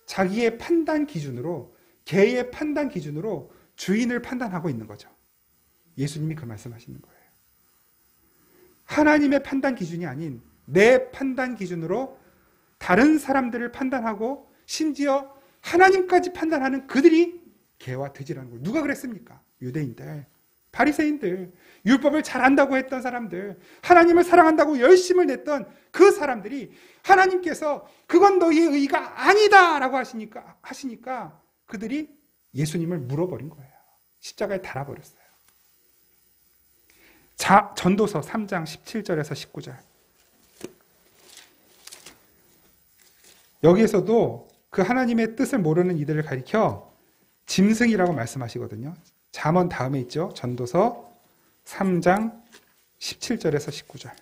자기의 판단 기준으로, 개의 판단 기준으로 주인을 판단하고 있는 거죠. 예수님이 그 말씀하시는 거예요. 하나님의 판단 기준이 아닌 내 판단 기준으로 다른 사람들을 판단하고 심지어 하나님까지 판단하는 그들이 개와 돼지라는 거예요. 누가 그랬습니까? 유대인들, 바리새인들, 율법을 잘 안다고 했던 사람들, 하나님을 사랑한다고 열심을 냈던 그 사람들이 하나님께서 그건 너희의 의가 아니다라고 하시니까 그들이 예수님을 물어버린 거예요. 십자가에 달아버렸어요. 전도서 3장 17절에서 19절. 여기에서도 그 하나님의 뜻을 모르는 이들을 가리켜 짐승이라고 말씀하시거든요. 잠언 다음에 있죠. 전도서 3장 17절에서 19절.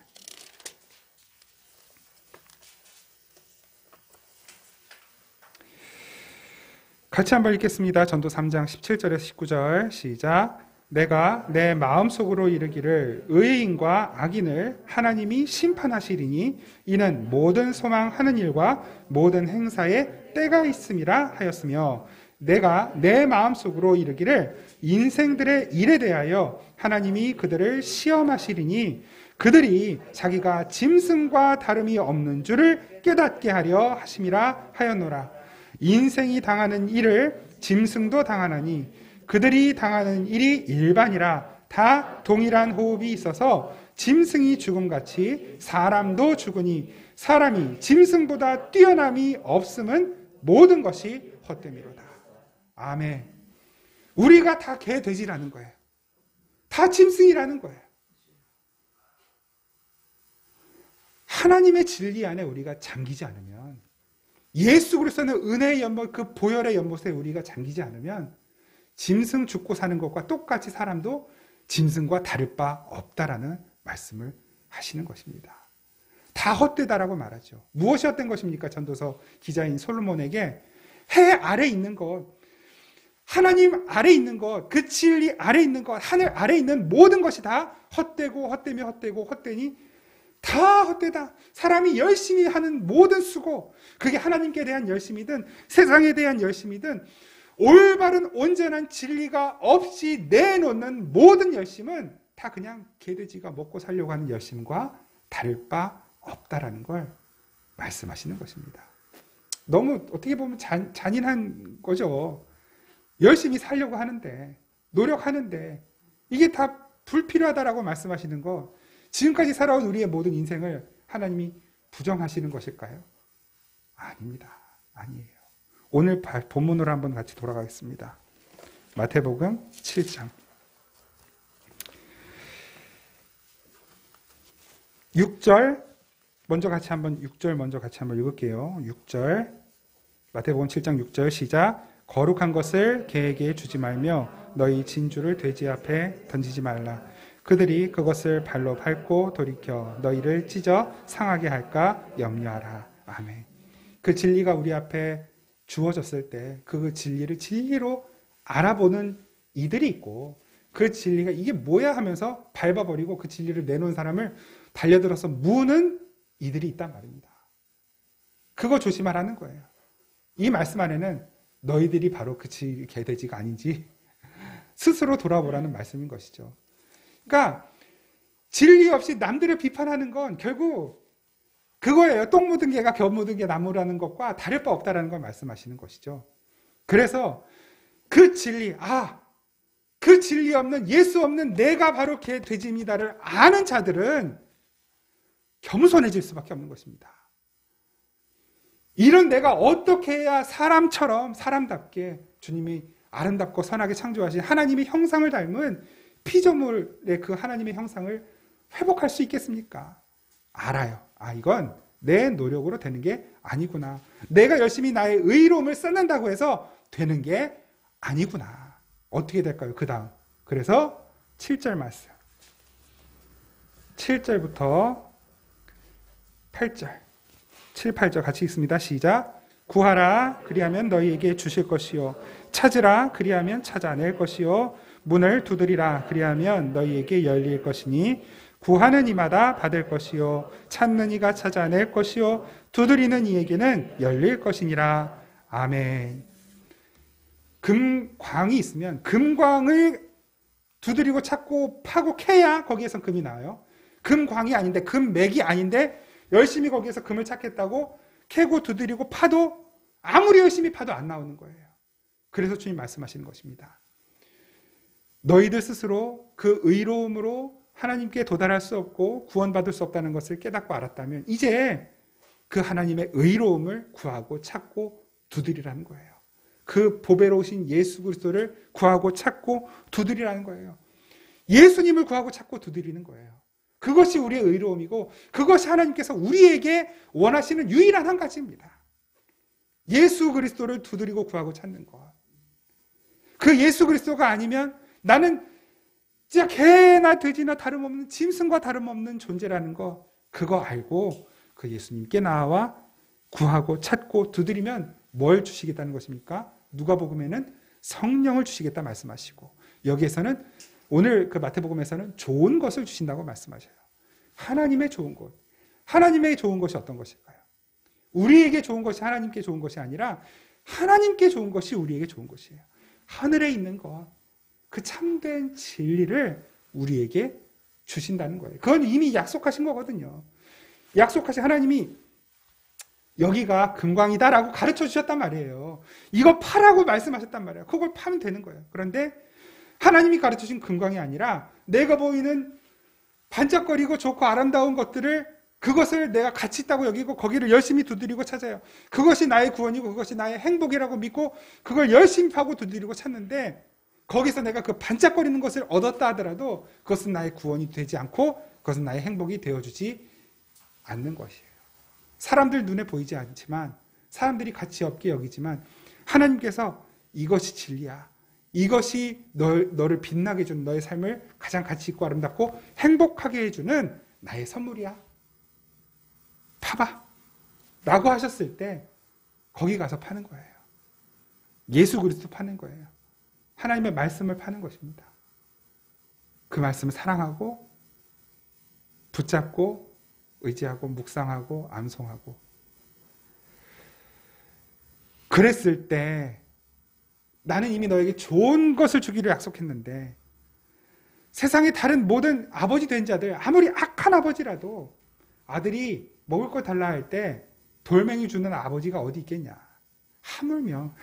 같이 한번 읽겠습니다. 전도 3장 17절에서 19절 시작. 내가 내 마음속으로 이르기를 의인과 악인을 하나님이 심판하시리니 이는 모든 소망하는 일과 모든 행사에 때가 있음이라 하였으며 내가 내 마음속으로 이르기를 인생들의 일에 대하여 하나님이 그들을 시험하시리니 그들이 자기가 짐승과 다름이 없는 줄을 깨닫게 하려 하심이라 하였노라. 인생이 당하는 일을 짐승도 당하나니 그들이 당하는 일이 일반이라 다 동일한 호흡이 있어서 짐승이 죽음같이 사람도 죽으니 사람이 짐승보다 뛰어남이 없음은 모든 것이 헛됨이로다. 아멘. 우리가 다 개 돼지라는 거예요. 다 짐승이라는 거예요. 하나님의 진리 안에 우리가 잠기지 않으면, 예수 그리스도는 은혜의 연못, 그 보혈의 연못에 우리가 잠기지 않으면 짐승 죽고 사는 것과 똑같이 사람도 짐승과 다를 바 없다라는 말씀을 하시는 것입니다. 다 헛되다라고 말하죠. 무엇이 헛된 것입니까? 전도서 기자인 솔로몬에게 해 아래 있는 것, 하나님 아래 있는 것, 그 진리 아래 있는 것, 하늘 아래 있는 모든 것이 다 헛되고 헛되며 헛되고 헛되니 다 헛되다. 사람이 열심히 하는 모든 수고, 그게 하나님께 대한 열심이든 세상에 대한 열심이든 올바른 온전한 진리가 없이 내놓는 모든 열심은 다 그냥 개돼지가 먹고 살려고 하는 열심과 다를 바 없다라는 걸 말씀하시는 것입니다. 너무 어떻게 보면 잔인한 거죠. 열심히 살려고 하는데, 노력하는데 이게 다 불필요하다라고 말씀하시는 거, 지금까지 살아온 우리의 모든 인생을 하나님이 부정하시는 것일까요? 아닙니다. 아니에요. 오늘 본문으로 한번 같이 돌아가겠습니다. 마태복음 7장 6절 먼저 같이 한번 읽을게요. 6절 마태복음 7장 6절 시작. 거룩한 것을 개에게 주지 말며 너희 진주를 돼지 앞에 던지지 말라. 그들이 그것을 발로 밟고 돌이켜 너희를 찢어 상하게 할까 염려하라. 아멘. 그 진리가 우리 앞에 주어졌을 때 그 진리를 진리로 알아보는 이들이 있고, 그 진리가 이게 뭐야 하면서 밟아버리고 그 진리를 내놓은 사람을 달려들어서 무는 이들이 있단 말입니다. 그거 조심하라는 거예요. 이 말씀 안에는 너희들이 바로 그 개돼지가 아닌지 스스로 돌아보라는 말씀인 것이죠. 그러니까 진리 없이 남들을 비판하는 건 결국 그거예요. 똥 묻은 개가 겨 묻은 개 나무라는 것과 다를 바 없다라는 걸 말씀하시는 것이죠. 그래서 그 진리, 그 진리 없는, 예수 없는 내가 바로 개 돼지입니다를 아는 자들은 겸손해질 수밖에 없는 것입니다. 이런 내가 어떻게 해야 사람처럼 사람답게 주님이 아름답고 선하게 창조하신 하나님의 형상을 닮은 피조물의 그 하나님의 형상을 회복할 수 있겠습니까? 알아요. 이건 내 노력으로 되는 게 아니구나. 내가 열심히 나의 의로움을 쌓는다고 해서 되는 게 아니구나. 어떻게 될까요? 그 다음. 그래서 7절 말씀. 7절부터 8절. 7, 8절 같이 읽습니다. 시작. 구하라 그리하면 너희에게 주실 것이요 찾으라 그리하면 찾아낼 것이요 문을 두드리라 그리하면 너희에게 열릴 것이니 구하는 이마다 받을 것이요 찾는 이가 찾아낼 것이요 두드리는 이에게는 열릴 것이니라. 아멘. 금광이 있으면 금광을 두드리고 찾고 파고 캐야 거기에서 금이 나와요. 금광이 아닌데 금맥이 아닌데 열심히 거기에서 금을 찾겠다고 캐고 두드리고 파도 아무리 열심히 파도 안 나오는 거예요. 그래서 주님 말씀하시는 것입니다. 너희들 스스로 그 의로움으로 하나님께 도달할 수 없고 구원받을 수 없다는 것을 깨닫고 알았다면 이제 그 하나님의 의로움을 구하고 찾고 두드리라는 거예요. 그 보배로우신 예수 그리스도를 구하고 찾고 두드리라는 거예요. 예수님을 구하고 찾고 두드리는 거예요. 그것이 우리의 의로움이고 그것이 하나님께서 우리에게 원하시는 유일한 한 가지입니다. 예수 그리스도를 두드리고 구하고 찾는 것. 그 예수 그리스도가 아니면 나는 진짜 개나 돼지나 다름없는 짐승과 다름없는 존재라는 거 그거 알고 그 예수님께 나와 구하고 찾고 두드리면 뭘 주시겠다는 것입니까? 누가복음에는 성령을 주시겠다 말씀하시고 여기에서는 오늘 그 마태복음에서는 좋은 것을 주신다고 말씀하셔요. 하나님의 좋은 것. 하나님의 좋은 것이 어떤 것일까요? 우리에게 좋은 것이 하나님께 좋은 것이 아니라 하나님께 좋은 것이 우리에게 좋은 것이에요. 하늘에 있는 것. 그 참된 진리를 우리에게 주신다는 거예요. 그건 이미 약속하신 거거든요. 약속하신 하나님이 여기가 금광이다라고 가르쳐 주셨단 말이에요. 이거 파라고 말씀하셨단 말이에요. 그걸 파면 되는 거예요. 그런데 하나님이 가르쳐 주신 금광이 아니라 내가 보이는 반짝거리고 좋고 아름다운 것들을 그것을 내가 가치 있다고 여기고 거기를 열심히 두드리고 찾아요. 그것이 나의 구원이고 그것이 나의 행복이라고 믿고 그걸 열심히 파고 두드리고 찾는데 거기서 내가 그 반짝거리는 것을 얻었다 하더라도 그것은 나의 구원이 되지 않고 그것은 나의 행복이 되어주지 않는 것이에요. 사람들 눈에 보이지 않지만 사람들이 가치 없게 여기지만 하나님께서 이것이 진리야. 이것이 너를 빛나게 해주는 너의 삶을 가장 가치 있고 아름답고 행복하게 해주는 나의 선물이야. 파봐. 라고 하셨을 때 거기 가서 파는 거예요. 예수 그리스도 파는 거예요. 하나님의 말씀을 파는 것입니다. 그 말씀을 사랑하고 붙잡고 의지하고 묵상하고 암송하고 그랬을 때 나는 이미 너에게 좋은 것을 주기를 약속했는데 세상의 다른 모든 아버지 된 자들 아무리 악한 아버지라도 아들이 먹을 걸 달라 할 때 돌멩이 주는 아버지가 어디 있겠냐. 하물며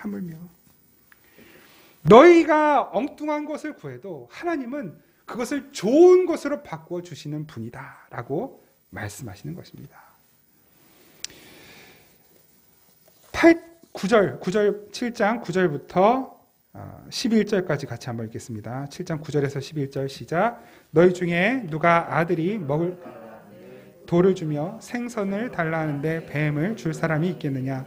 너희가 엉뚱한 것을 구해도 하나님은 그것을 좋은 것으로 바꾸어 주시는 분이다 라고 말씀하시는 것입니다. 7장 9절부터 11절까지 같이 한번 읽겠습니다. 7장 9절에서 11절 시작. 너희 중에 누가 아들이 먹을 돌을 주며 생선을 달라 하는데 뱀을 줄 사람이 있겠느냐.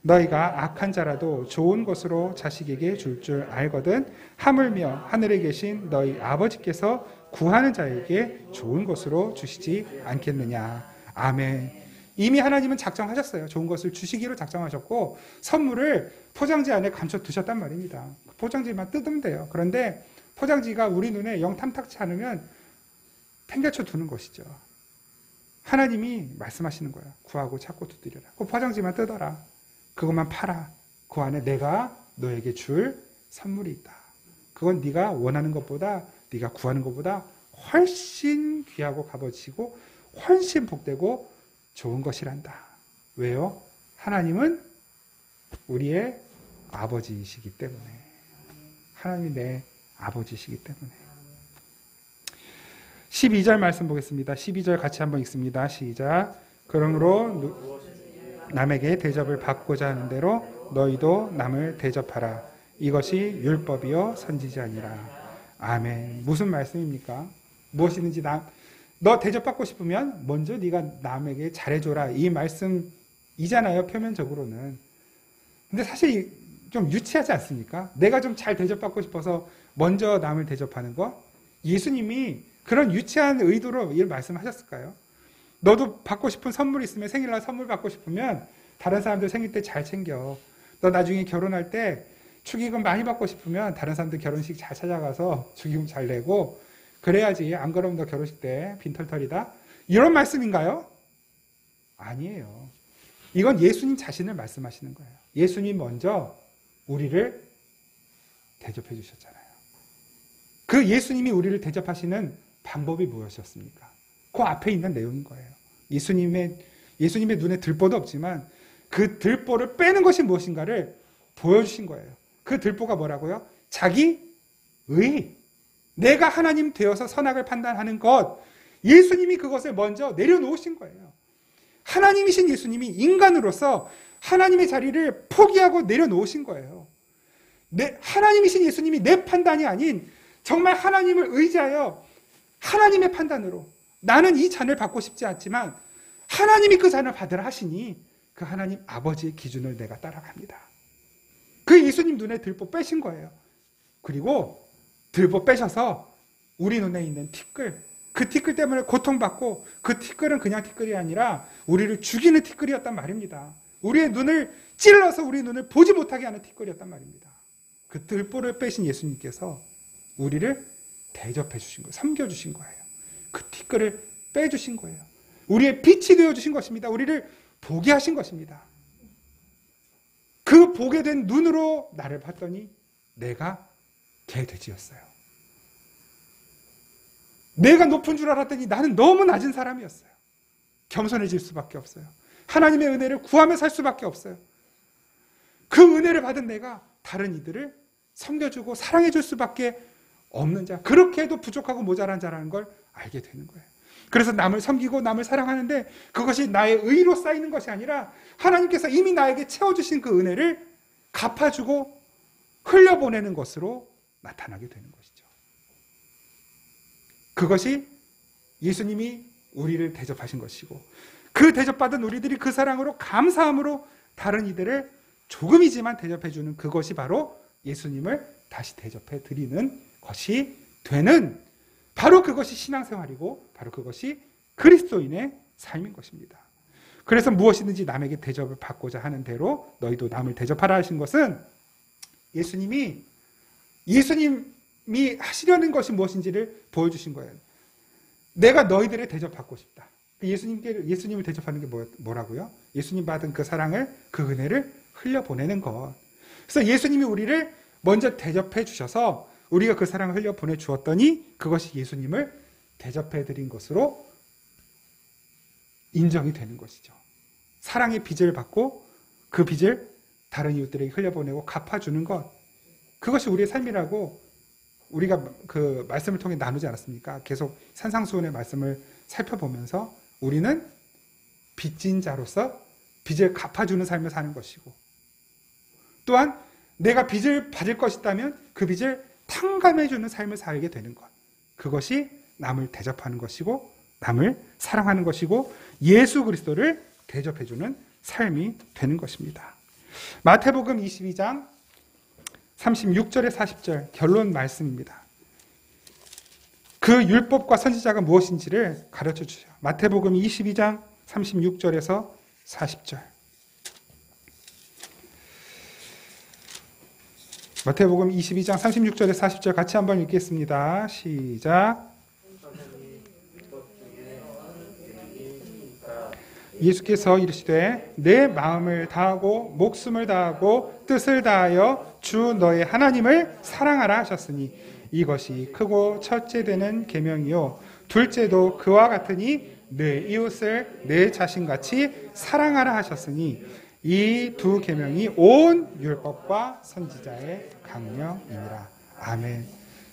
너희가 악한 자라도 좋은 것으로 자식에게 줄 줄 알거든. 하물며 하늘에 계신 너희 아버지께서 구하는 자에게 좋은 것으로 주시지 않겠느냐. 아멘. 이미 하나님은 작정하셨어요. 좋은 것을 주시기로 작정하셨고 선물을 포장지 안에 감춰 두셨단 말입니다. 포장지만 뜯으면 돼요. 그런데 포장지가 우리 눈에 영 탐탁치 않으면 팽개쳐 두는 것이죠. 하나님이 말씀하시는 거야. 구하고 찾고 두드려라. 그 포장지만 뜯어라. 그것만 팔아. 그 안에 내가 너에게 줄 선물이 있다. 그건 네가 원하는 것보다, 네가 구하는 것보다 훨씬 귀하고 값어치고 훨씬 복되고 좋은 것이란다. 왜요? 하나님은 우리의 아버지이시기 때문에. 하나님이 내 아버지이시기 때문에. 12절 말씀 보겠습니다. 12절 같이 한번 읽습니다. 시작. 그러므로 남에게 대접을 받고자 하는 대로 너희도 남을 대접하라. 이것이 율법이요 선지자 아니라. 아멘. 무슨 말씀입니까? 무엇이든지 너 대접받고 싶으면 먼저 네가 남에게 잘해줘라. 이 말씀이잖아요. 표면적으로는. 근데 사실 좀 유치하지 않습니까? 내가 좀 잘 대접받고 싶어서 먼저 남을 대접하는 거? 예수님이 그런 유치한 의도로 이 말씀하셨을까요? 너도 받고 싶은 선물이 있으면 생일날 선물 받고 싶으면 다른 사람들 생일 때 잘 챙겨. 너 나중에 결혼할 때 축의금 많이 받고 싶으면 다른 사람들 결혼식 잘 찾아가서 축의금 잘 내고 그래야지. 안 그러면 너 결혼식 때 빈털털이다. 이런 말씀인가요? 아니에요. 이건 예수님 자신을 말씀하시는 거예요. 예수님 먼저 우리를 대접해 주셨잖아요. 그 예수님이 우리를 대접하시는 방법이 무엇이었습니까? 그 앞에 있는 내용인 거예요. 예수님의 눈에 들보도 없지만 그 들보를 빼는 것이 무엇인가를 보여주신 거예요. 그 들보가 뭐라고요? 자기 의. 내가 하나님 되어서 선악을 판단하는 것. 예수님이 그것을 먼저 내려놓으신 거예요. 하나님이신 예수님이 인간으로서 하나님의 자리를 포기하고 내려놓으신 거예요. 하나님이신 예수님이 내 판단이 아닌 정말 하나님을 의지하여 하나님의 판단으로 나는 이 잔을 받고 싶지 않지만 하나님이 그 잔을 받으라 하시니 그 하나님 아버지의 기준을 내가 따라갑니다. 그 예수님 눈에 들보 빼신 거예요. 그리고 들보 빼셔서 우리 눈에 있는 티끌, 그 티끌 때문에 고통받고 그 티끌은 그냥 티끌이 아니라 우리를 죽이는 티끌이었단 말입니다. 우리의 눈을 찔러서 우리 눈을 보지 못하게 하는 티끌이었단 말입니다. 그 들보를 빼신 예수님께서 우리를 대접해 주신 거예요. 섬겨주신 거예요. 그 티끌을 빼주신 거예요. 우리의 빛이 되어주신 것입니다. 우리를 보게 하신 것입니다. 그 보게 된 눈으로 나를 봤더니 내가 개돼지였어요. 내가 높은 줄 알았더니 나는 너무 낮은 사람이었어요. 겸손해질 수밖에 없어요. 하나님의 은혜를 구하며 살 수밖에 없어요. 그 은혜를 받은 내가 다른 이들을 섬겨주고 사랑해줄 수밖에 없는 자, 그렇게 해도 부족하고 모자란 자라는 걸 알게 되는 거예요. 그래서 남을 섬기고 남을 사랑하는데 그것이 나의 의로 쌓이는 것이 아니라 하나님께서 이미 나에게 채워주신 그 은혜를 갚아주고 흘려보내는 것으로 나타나게 되는 것이죠. 그것이 예수님이 우리를 대접하신 것이고 그 대접받은 우리들이 그 사랑으로 감사함으로 다른 이들을 조금이지만 대접해주는 그것이 바로 예수님을 다시 대접해 드리는 것이 되는 바로 그것이 신앙생활이고 바로 그것이 그리스도인의 삶인 것입니다. 그래서 무엇이든지 남에게 대접을 받고자 하는 대로 너희도 남을 대접하라 하신 것은 예수님이 하시려는 것이 무엇인지를 보여주신 거예요. 내가 너희들을 대접받고 싶다. 예수님을 대접하는 게 뭐라고요? 예수님 받은 그 사랑을, 그 은혜를 흘려보내는 것. 그래서 예수님이 우리를 먼저 대접해 주셔서 우리가 그 사랑을 흘려보내 주었더니 그것이 예수님을 대접해 드린 것으로 인정이 되는 것이죠. 사랑의 빚을 받고 그 빚을 다른 이웃들에게 흘려보내고 갚아주는 것. 그것이 우리의 삶이라고 우리가 그 말씀을 통해 나누지 않았습니까? 계속 산상수훈의 말씀을 살펴보면서 우리는 빚진 자로서 빚을 갚아주는 삶을 사는 것이고 또한 내가 빚을 받을 것이다면 그 빚을 탕감해주는 삶을 살게 되는 것. 그것이 남을 대접하는 것이고 남을 사랑하는 것이고 예수 그리스도를 대접해주는 삶이 되는 것입니다. 마태복음 22장 36절에 40절 결론 말씀입니다. 그 율법과 선지자가 무엇인지를 가르쳐 주세요. 마태복음 22장 36절에서 40절. 마태복음 22장 36절에서 40절 같이 한번 읽겠습니다. 시작. 예수께서 이르시되 내 마음을 다하고 목숨을 다하고 뜻을 다하여 주 너의 하나님을 사랑하라 하셨으니 이것이 크고 첫째 되는 계명이요 둘째도 그와 같으니 내 이웃을 내 자신같이 사랑하라 하셨으니 이 두 계명이 온 율법과 선지자의 강령이니라. 아멘.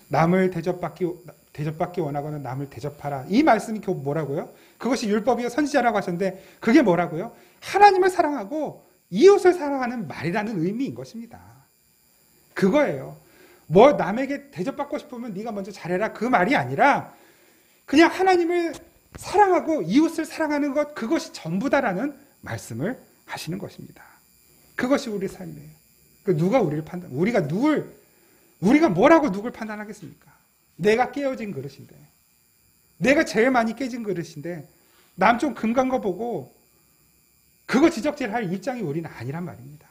남을 대접받기 원하거나 남을 대접하라. 이 말씀이 뭐라고요? 그것이 율법이요 선지자라고 하셨는데 그게 뭐라고요? 하나님을 사랑하고 이웃을 사랑하는 말이라는 의미인 것입니다. 그거예요. 뭐 남에게 대접받고 싶으면 네가 먼저 잘해라 그 말이 아니라 그냥 하나님을 사랑하고 이웃을 사랑하는 것 그것이 전부다라는 말씀을 하시는 것입니다. 그것이 우리의 삶이에요. 누가 우리를 우리가 뭐라고 누굴 판단하겠습니까? 내가 깨어진 그릇인데 내가 제일 많이 깨진 그릇인데 남 좀 금간 거 보고 그거 지적질할 입장이 우리는 아니란 말입니다.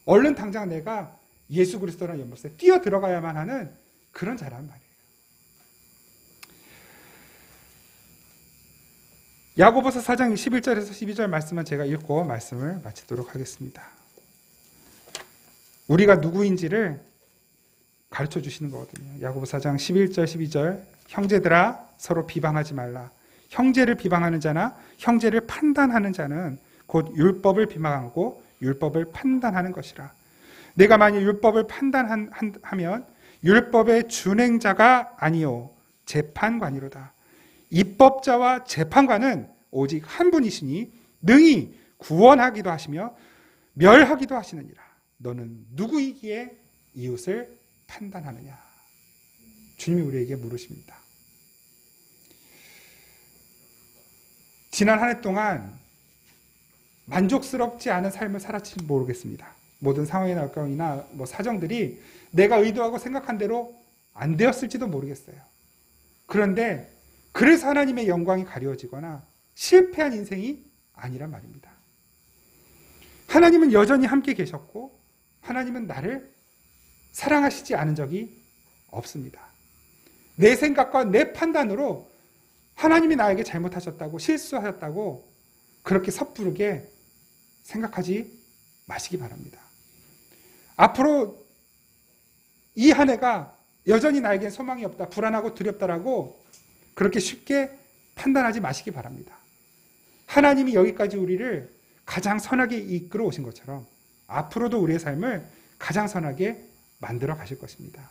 얼른 당장 내가 예수 그리스도라는 연못에 뛰어 들어가야만 하는 그런 자란 말이에요. 야고보서 4장 11절에서 12절 말씀은 제가 읽고 말씀을 마치도록 하겠습니다. 우리가 누구인지를 가르쳐 주시는 거거든요. 야고보 4장 11절 12절 형제들아 서로 비방하지 말라. 형제를 비방하는 자나 형제를 판단하는 자는 곧 율법을 비방하고 율법을 판단하는 것이라. 내가 만일 율법을 판단하면 율법의 준행자가 아니요 재판관이로다. 입법자와 재판관은 오직 한 분이시니 능히 구원하기도 하시며 멸하기도 하시느니라. 너는 누구이기에 이웃을 판단하느냐. 주님이 우리에게 물으십니다. 지난 한 해 동안 만족스럽지 않은 삶을 살았지 모르겠습니다. 모든 상황이나 여건이나 사정들이 내가 의도하고 생각한 대로 안 되었을지도 모르겠어요. 그런데 그래서 하나님의 영광이 가려지거나 실패한 인생이 아니란 말입니다. 하나님은 여전히 함께 계셨고 하나님은 나를 사랑하시지 않은 적이 없습니다. 내 생각과 내 판단으로 하나님이 나에게 잘못하셨다고 실수하셨다고 그렇게 섣부르게 생각하지 마시기 바랍니다. 앞으로 이 한 해가 여전히 나에겐 소망이 없다, 불안하고 두렵다라고 그렇게 쉽게 판단하지 마시기 바랍니다. 하나님이 여기까지 우리를 가장 선하게 이끌어 오신 것처럼 앞으로도 우리의 삶을 가장 선하게 만들어 가실 것입니다.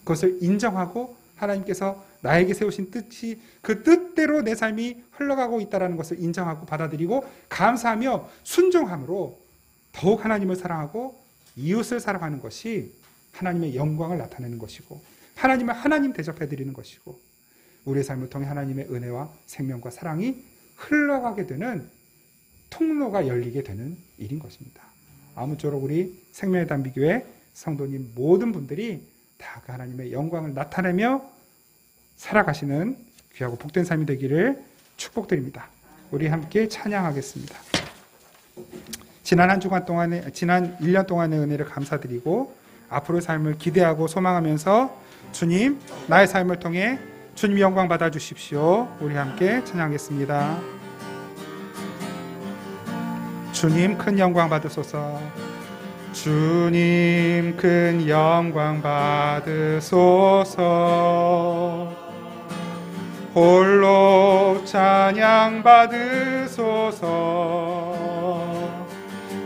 그것을 인정하고 하나님께서 나에게 세우신 뜻이 그 뜻대로 내 삶이 흘러가고 있다는 것을 인정하고 받아들이고 감사하며 순종함으로 더욱 하나님을 사랑하고 이웃을 사랑하는 것이 하나님의 영광을 나타내는 것이고 하나님을 하나님 대접해드리는 것이고 우리의 삶을 통해 하나님의 은혜와 생명과 사랑이 흘러가게 되는 통로가 열리게 되는 일인 것입니다. 아무쪼록 우리 생명의 단비교회 성도님 모든 분들이 다 그 하나님의 영광을 나타내며 살아가시는 귀하고 복된 삶이 되기를 축복드립니다. 우리 함께 찬양하겠습니다. 지난 1년 동안의 은혜를 감사드리고 앞으로의 삶을 기대하고 소망하면서 주님, 나의 삶을 통해 주님 영광 받아주십시오. 우리 함께 찬양하겠습니다. 주님 큰 영광 받으소서. 주님 큰 영광 받으소서. 홀로 찬양 받으소서.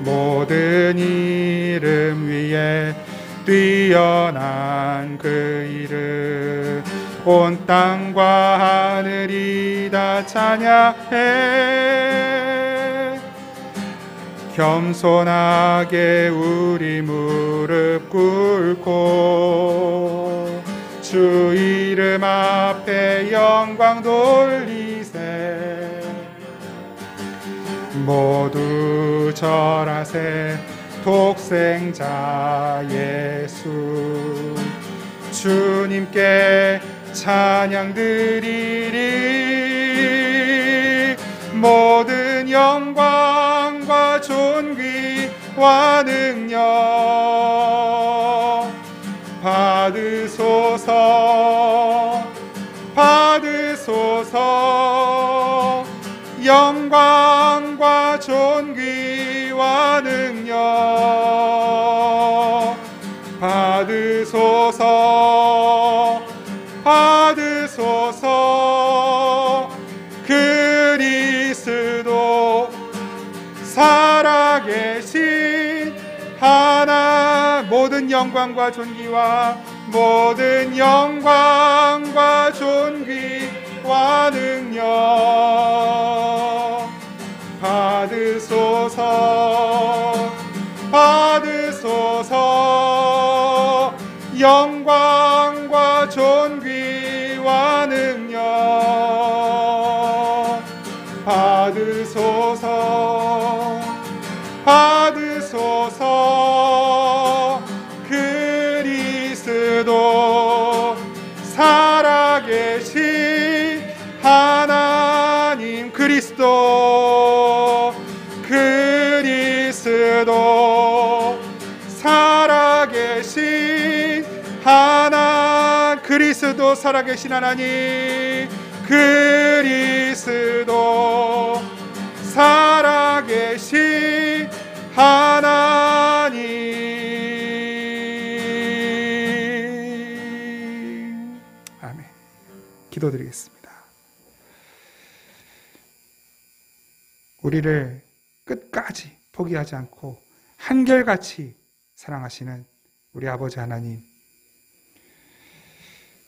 모든 이름 위에 뛰어난 그 이름 온 땅과 하늘이 다 찬양해. 겸손하게 우리 무릎 꿇고 주 이름 앞에 영광 돌리세. 모두 절하세. 독생자 예수 주님께 찬양 드리리. 모든 영광과 존귀와 능력 받으소서. 받으소서. 영광과 존귀와 능력 받으소서. 받으소서. 그리스도 살아계신 하나 모든 영광과 존귀와 모든 영광과 존귀와 능력 받으소서. 받으소서. 영광과 존귀와 능력 받으소서. 받으소서. 그리스도 살아계신 하나님 그리스도 살아계신 그리스도 살아계신 하나님 그리스도 살아계신 하나님. 아멘. 기도드리겠습니다. 우리를 끝까지 포기하지 않고 한결같이 사랑하시는 우리 아버지 하나님,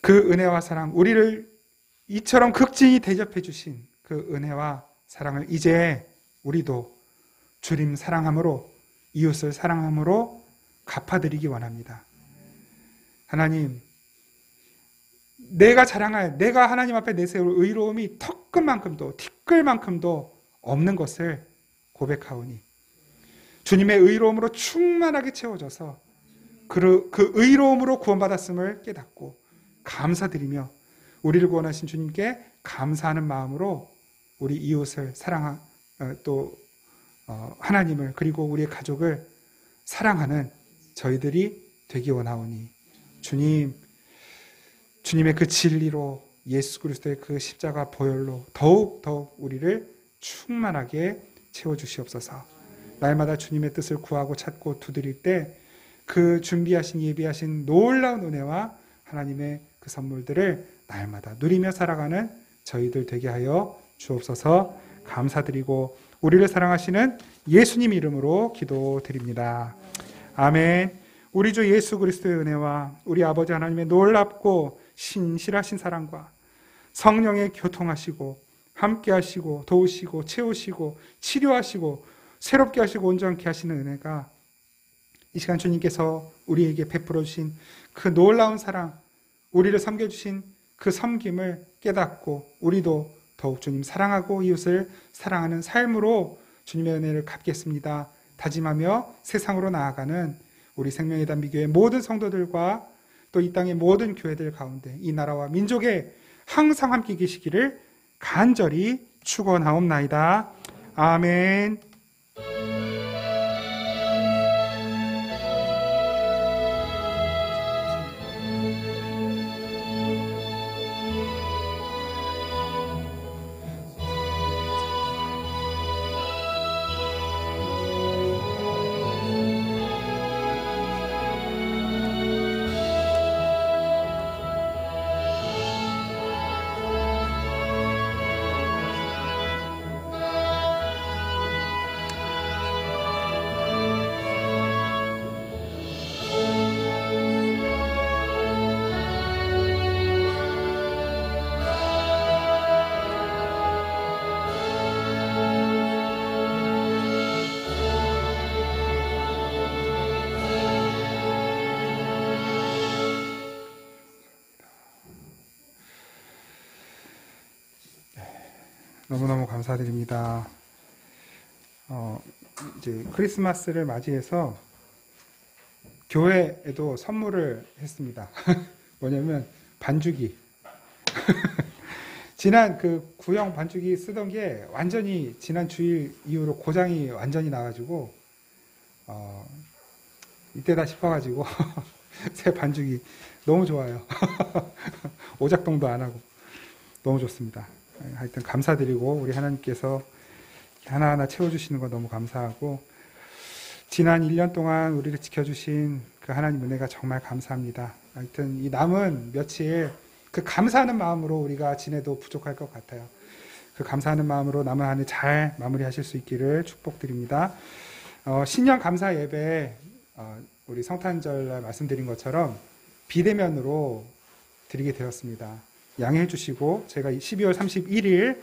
그 은혜와 사랑, 우리를 이처럼 극진히 대접해 주신 그 은혜와 사랑을 이제 우리도 주님 사랑함으로, 이웃을 사랑함으로 갚아드리기 원합니다. 하나님, 내가 자랑할, 내가 하나님 앞에 내세울 의로움이 턱끝만큼도, 티끌만큼도 없는 것을 고백하오니 주님의 의로움으로 충만하게 채워져서 그 의로움으로 구원받았음을 깨닫고 감사드리며 우리를 구원하신 주님께 감사하는 마음으로 우리 이웃을 또 하나님을 그리고 우리의 가족을 사랑하는 저희들이 되기 원하오니 주님의 그 진리로 예수 그리스도의 그 십자가 보혈로 더욱 우리를 충만하게 채워주시옵소서. 날마다 주님의 뜻을 구하고 찾고 두드릴 때 그 준비하신 예비하신 놀라운 은혜와 하나님의 그 선물들을 날마다 누리며 살아가는 저희들 되게 하여 주옵소서. 감사드리고 우리를 사랑하시는 예수님 이름으로 기도드립니다. 아멘. 우리 주 예수 그리스도의 은혜와 우리 아버지 하나님의 놀랍고 신실하신 사랑과 성령의 교통하시고 함께 하시고 도우시고 채우시고 치료하시고 새롭게 하시고 온전케 하시는 은혜가 이 시간 주님께서 우리에게 베풀어 주신 그 놀라운 사랑, 우리를 섬겨주신 그 섬김을 깨닫고 우리도 더욱 주님 사랑하고 이웃을 사랑하는 삶으로 주님의 은혜를 갚겠습니다. 다짐하며 세상으로 나아가는 우리 생명의 단비교회 모든 성도들과 또 이 땅의 모든 교회들 가운데 이 나라와 민족에 항상 함께 계시기를 간절히 축원하옵나이다. 아멘. 너무너무 감사드립니다. 이제 크리스마스를 맞이해서 교회에도 선물을 했습니다. 뭐냐면 반죽이. 지난 그 구형 반죽이 쓰던 게 완전히 지난 주일 이후로 고장이 완전히 나가지고 이때다 싶어가지고 새 반죽이 너무 좋아요. 오작동도 안 하고 너무 좋습니다. 하여튼 감사드리고 우리 하나님께서 하나하나 채워주시는 거 너무 감사하고 지난 1년 동안 우리를 지켜주신 그 하나님 은혜가 정말 감사합니다. 하여튼 이 남은 며칠 그 감사하는 마음으로 우리가 지내도 부족할 것 같아요. 그 감사하는 마음으로 남은 한 해 잘 마무리하실 수 있기를 축복드립니다. 신년 감사 예배 우리 성탄절날 말씀드린 것처럼 비대면으로 드리게 되었습니다. 양해해 주시고 제가 12월 31일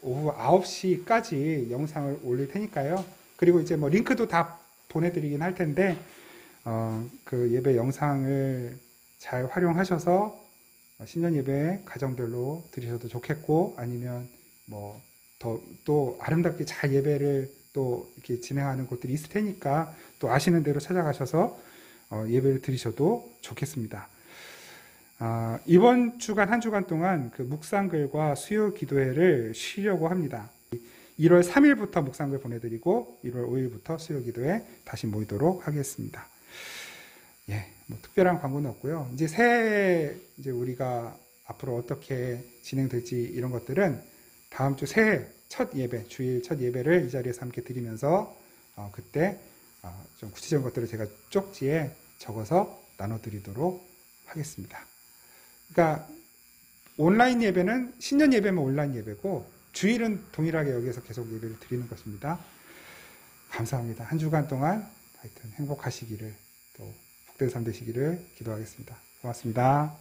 오후 9시까지 영상을 올릴 테니까요. 그리고 이제 뭐 링크도 다 보내드리긴 할 텐데 그 예배 영상을 잘 활용하셔서 신년 예배 가정별로 드리셔도 좋겠고 아니면 뭐 또 아름답게 잘 예배를 또 이렇게 진행하는 곳들이 있을 테니까 또 아시는 대로 찾아가셔서 예배를 드리셔도 좋겠습니다. 이번 주간 한 주간 동안 그 묵상글과 수요 기도회를 쉬려고 합니다. 1월 3일부터 묵상글 보내드리고 1월 5일부터 수요 기도회 다시 모이도록 하겠습니다. 예, 뭐 특별한 광고는 없고요. 이제 새해 이제 우리가 앞으로 어떻게 진행될지 이런 것들은 다음 주 새해 첫 예배, 주일 첫 예배를 이 자리에서 함께 드리면서 그때 좀 구체적인 것들을 제가 쪽지에 적어서 나눠드리도록 하겠습니다. 그러니까 온라인 예배는 신년 예배면 온라인 예배고 주일은 동일하게 여기에서 계속 예배를 드리는 것입니다. 감사합니다. 한 주간 동안 하여튼 행복하시기를 또 복된 삶 되시기를 기도하겠습니다. 고맙습니다.